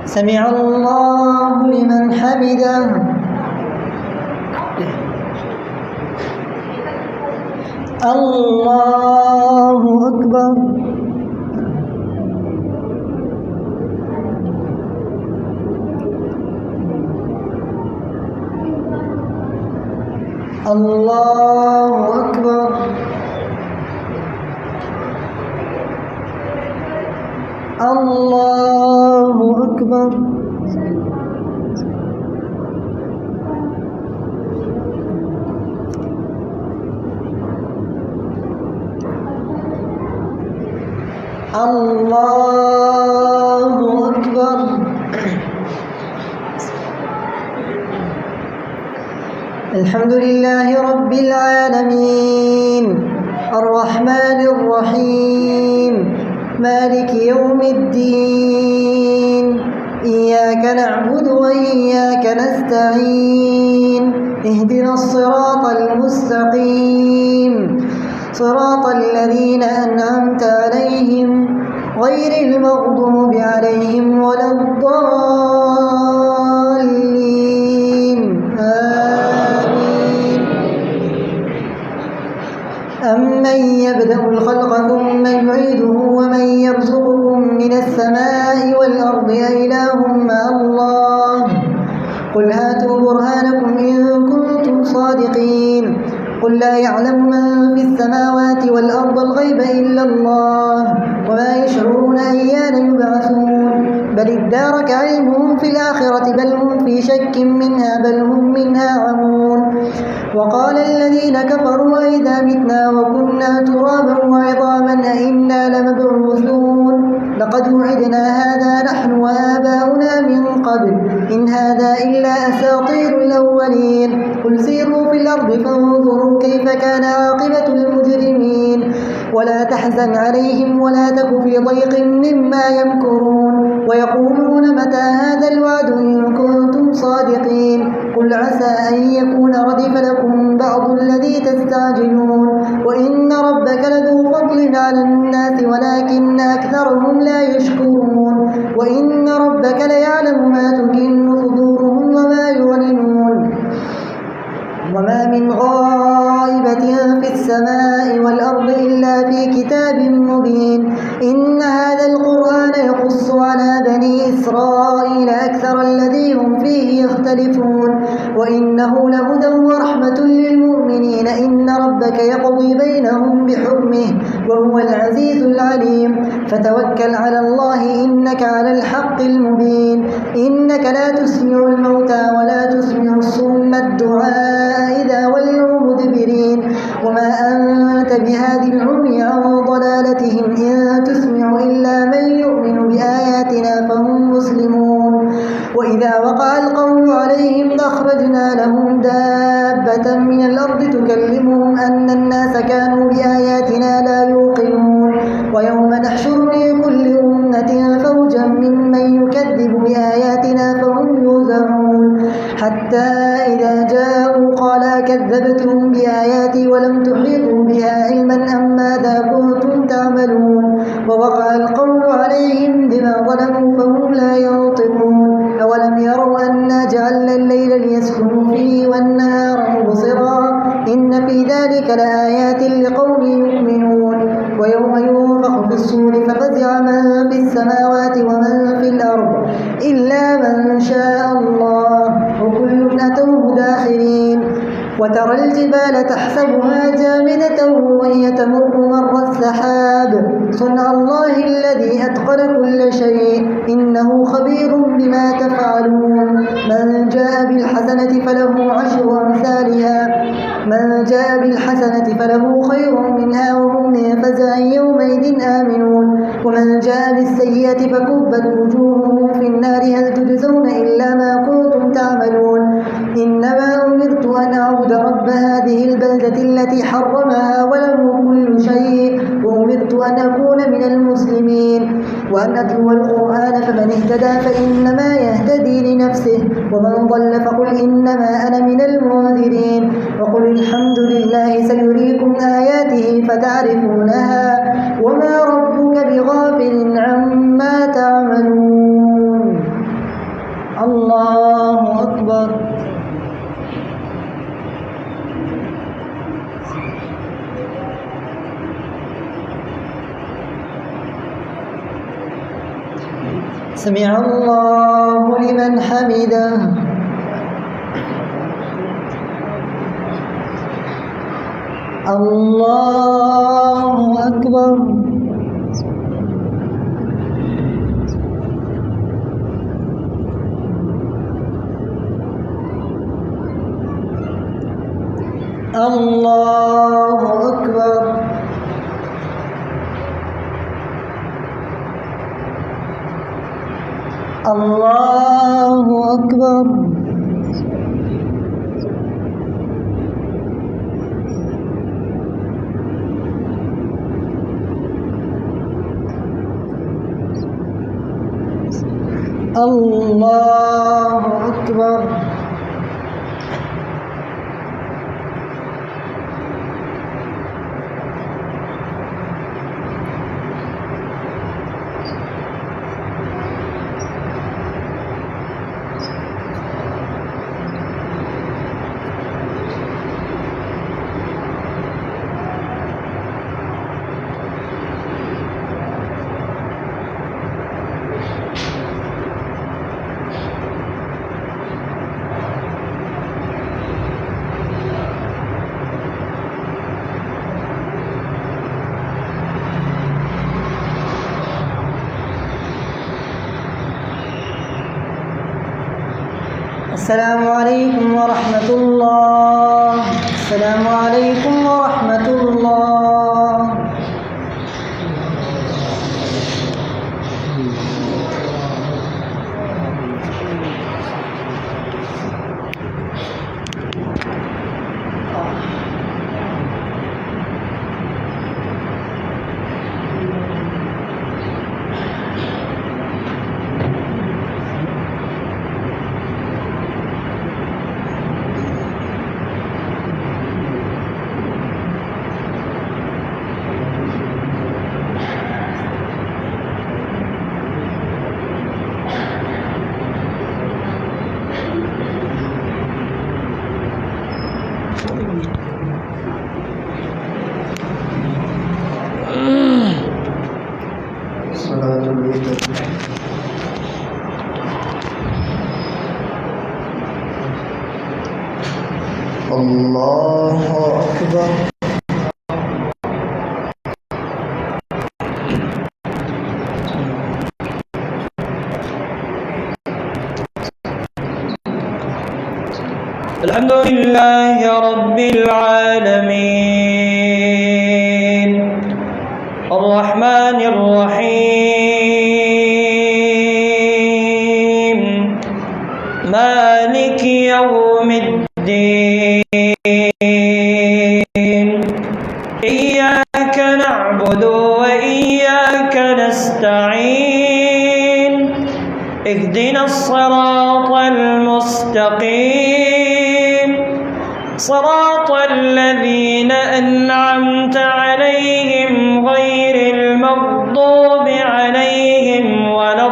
سمع الله لمن حمده. الله أكبر. الله أكبر. الله أكبر. الله أكبر. الحمد لله رب العالمين الرحمن الرحيم مالك يوم الدين إياك نعبد وإياك نستعين اهدنا الصراط المستقيم صراط الذين أنعمت عليهم غير المغضوب عليهم ولا الضالين آمين. أمن يبدأ الخلق ثم يعيده ومن يرزقكم من السماء والأرض أإله مع الله قل هاتوا برهانكم إن كنتم صادقين قل لا يعلم من في السماوات والأرض الغيب إلا الله وما يشعرون أيان يبعثون بل ادارك علمهم في الآخرة بل هم في شك منها بل هم منها عمون. وقال الذين كفروا أئذا متنا وكنا ترابا وعظاما أئنا لمبعوثون لقد وعدنا هذا نحن وآباؤنا من قبل إن هذا إلا أساطير الأولين قل سيروا في الأرض فانظروا كيف كان عاقبة المجرمين ولا تحزن عليهم ولا تك في ضيق مما يمكرون ويقولون متى هذا الوعد إن كنتم صادقين قل عسى أن يكون ردف لكم بعض الذي تستعجلون وإن ربك لذو فضل على الناس ولكن أكثرهم لا يشكرون وإن ربك ليعلم ما تكن صدورهم وما يعلنون وما من غائبة في السماء والأرض إلا في كتاب مبين إن هذا القرآن يقص على بني إسرائيل أكثر الذي هم فيه يختلفون وإنه لهدى ورحمة للمؤمنين إن ربك يقضي بينهم بحكمه وهو العزيز العليم فتوكل على الله إنك على الحق المبين إنك لا تسمع الموتى ولا تسمع الصم الدعاء إذا ولوا مدبرين وما أنت بهادي العمي عن ضلالتهم إن تسمع إلا من يؤمن بآياتنا فهم مسلمون وإذا وقع القول عليهم أخرجنا لهم دابة من الأرض تكلمهم أن الناس كانوا بآياتنا لا يوقنون ويوم نحشر من كل أمة فوجا ممن يكذب بآياتنا فهم يوزعون حتى إذا جاءوا قال كذبتم بآياتي ولم تحيطوا بها علما أم ماذا كنتم تعملون ووقع القول عليهم بما ظلموا فهم لا ينطقون أولم يروا أنا جعلنا الليل ليسكنوا فيه والنهار مبصرا إن في ذلك لآيات لقوم يؤمنون ويوم ينفخ في الصور ففزع من في السماوات ومن في الأرض إلا من شاء الله وكل أتوه داخرين وترى الجبال تحسبها جامدة وهي تمر مر السحاب صنع الله الذي أتقن كل شيء إنه خبير بما تفعلون من جاء بالحسنة فله 10 أمثالها من جاء بالحسنة فله خير منها وهم من فزع يومئذ آمنون ومن جاء بالسيئة فكبت وجوههم في النار هل تجزون إلا ما كنتم تعملون إنما أمرت أن أعبد رب هذه البلدة التي حرمها وله كل شيء وأمرت أن أكون من المسلمين وأن أتلو القرآن فمن اهتدى فإنما يهتدي لنفسه ومن ضل فقل إنما أنا من المنذرين وقل الحمد لله سيريكم آياته فتعرفونها وما ربك بغافل عما تعملون الله أكبر سمع الله لمن حمده الله أكبر الله أكبر الله أكبر الله أكبر السلام عليكم ورحمة الله السلام عليكم ورحمة الله صلاة الوتر الله أكبر الحمد لله رب العالمين الرحمن الرحيم مالك يوم الدين إياك نعبد وإياك نستعين اهدنا الصراط المستقيم صراط الذين أنعمت عليهم غير المغضوب عليهم ولا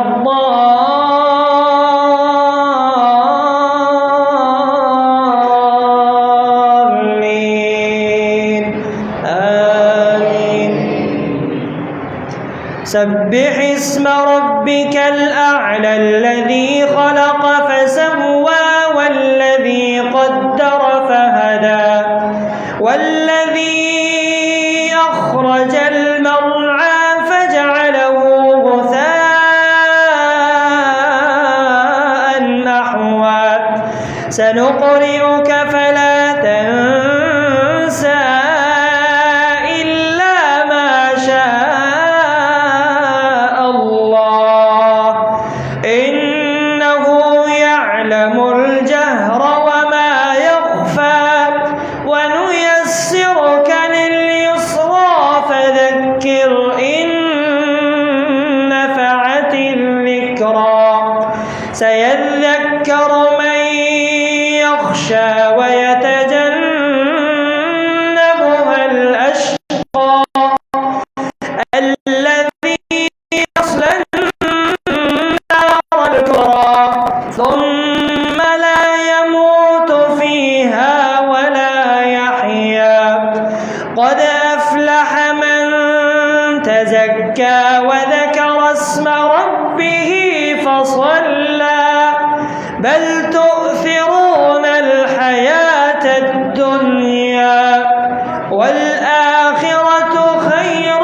الضالين آمين سبح اسم ربك الأعلى الذي خلق فسوى والذي قدر فهدى أحدا والذي أخرج المرعى فجعله غثاء نحوا سنقرئك فلا تنسى إلا ما شاء الله إنه يعلم الجهر وما يخفى ونيسرك لليسرى فذكر إن نفعت الذكرى سيذكر من يخشى ويتجنبها الأشقى الذي يصلى النار الكبرى ثم لا يموت فيها ولا يحيا قد أفلح من تزكى وذكر اسم ربه فصلى بل تؤثرون الحياة الدنيا والآخرة خير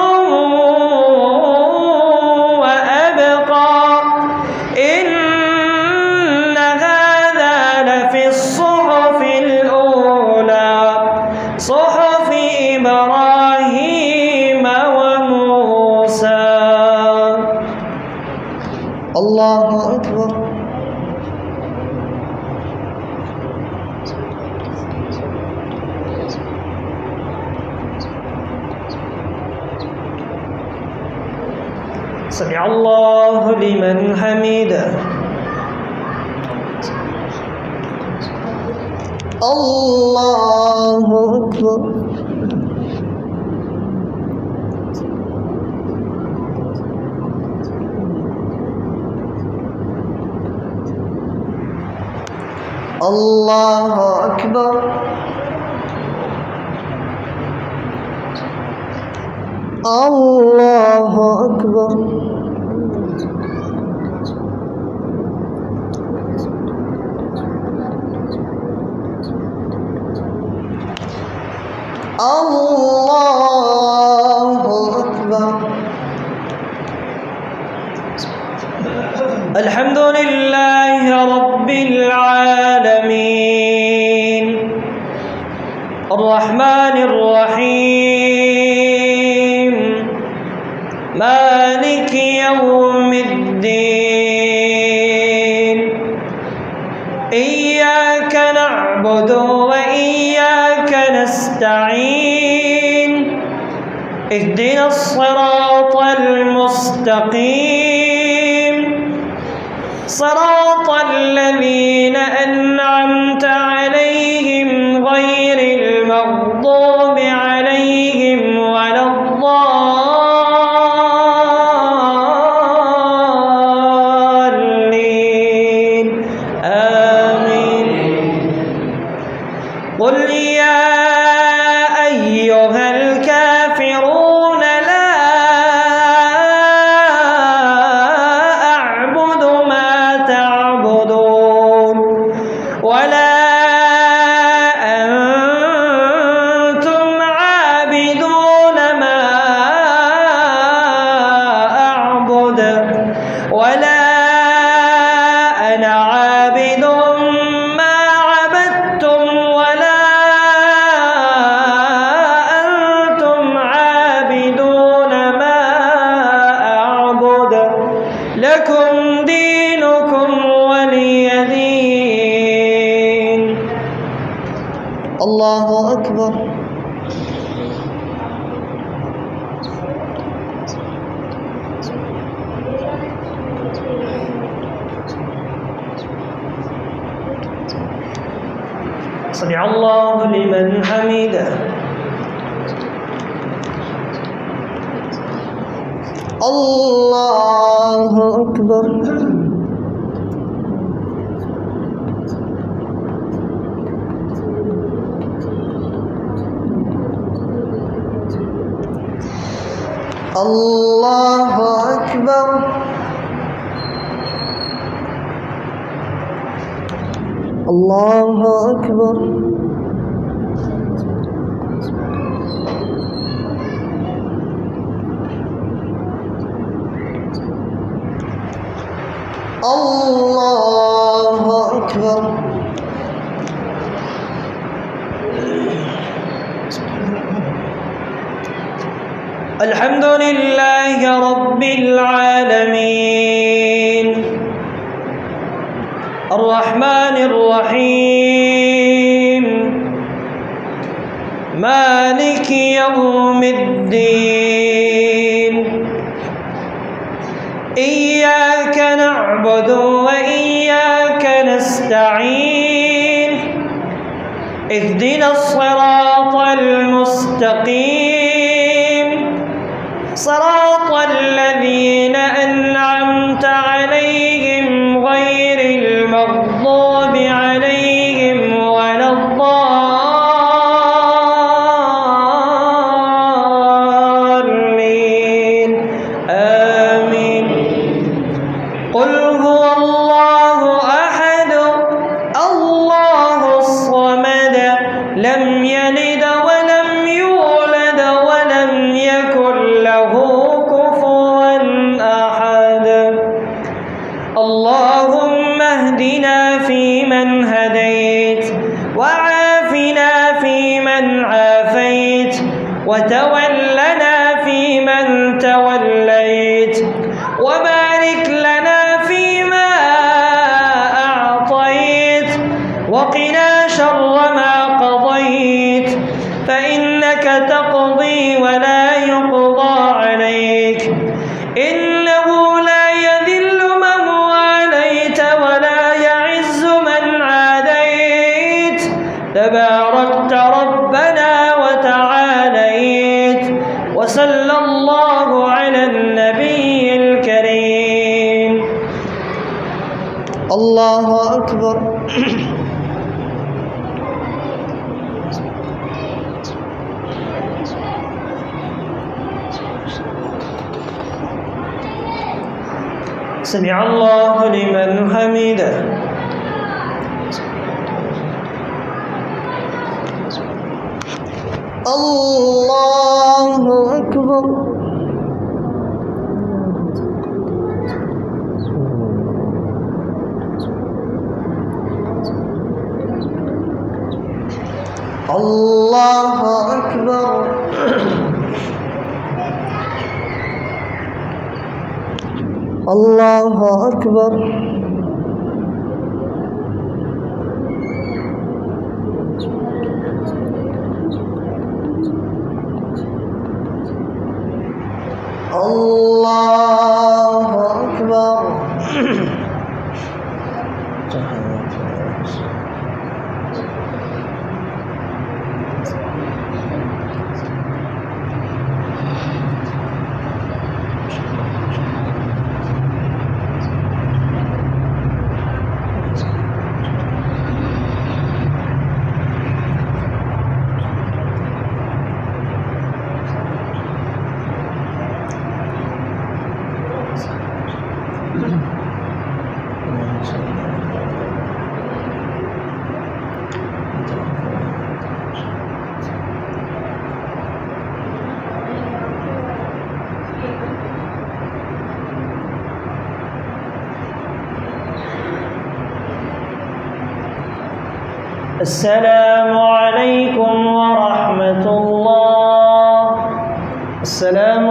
وأبقى إن هذا لفي الصحف الأولى صحف إبراهيم وموسى. الله أكبر. سمع الله لمن حمده. الله أكبر. الله أكبر. الله أكبر. الله أكبر. الحمد لله رب العالمين الرحمن الرحيم مالك يوم الدين إياك نعبد وإياك نستعين اهدنا الصراط المستقيم صراط الذين أنعمت عليهم غير المغضوب عليهم ولا الضالين آمين. قل يا أيها الكافرون لا أعبد ما تعبدون ولا أنتم عابدون ما أعبد ولا أنا عابد ما عبدتم ولا أنتم عابدون ما أعبد لكم دينكم ولي دين. الله أكبر. سمع الله لمن حمده. الله أكبر. الله أكبر. الله أكبر. الله أكبر. الحمد لله رب العالمين الرحمن الرحيم مالك يوم الدين إياك نعبد وإياك نستعين اهدنا الصراط المستقيم صراط الذين أنعمت عليهم غير المغضوب عليهم ولا الضالين آمين. قل هو الله أحد الله الصمد لم يلد ولم يولد ولم يكن له كفوا أحد. اللهم اهدنا فيمن هديت وعافنا فيمن عافيت وتولنا فيمن توليت وبارك لنا فيما أعطيت وقنا شر ما قضيت فإنك تقضي ولا يقضى عليك إنه لا يذل من واليت ولا يعز من عاديت تباركت ربنا وتعاليت. وصلى الله على النبي الكريم. الله أكبر. سمع الله لمن حمده. الله أكبر. الله أكبر. الله أكبر. الله أكبر. السلام عليكم ورحمة الله. السلام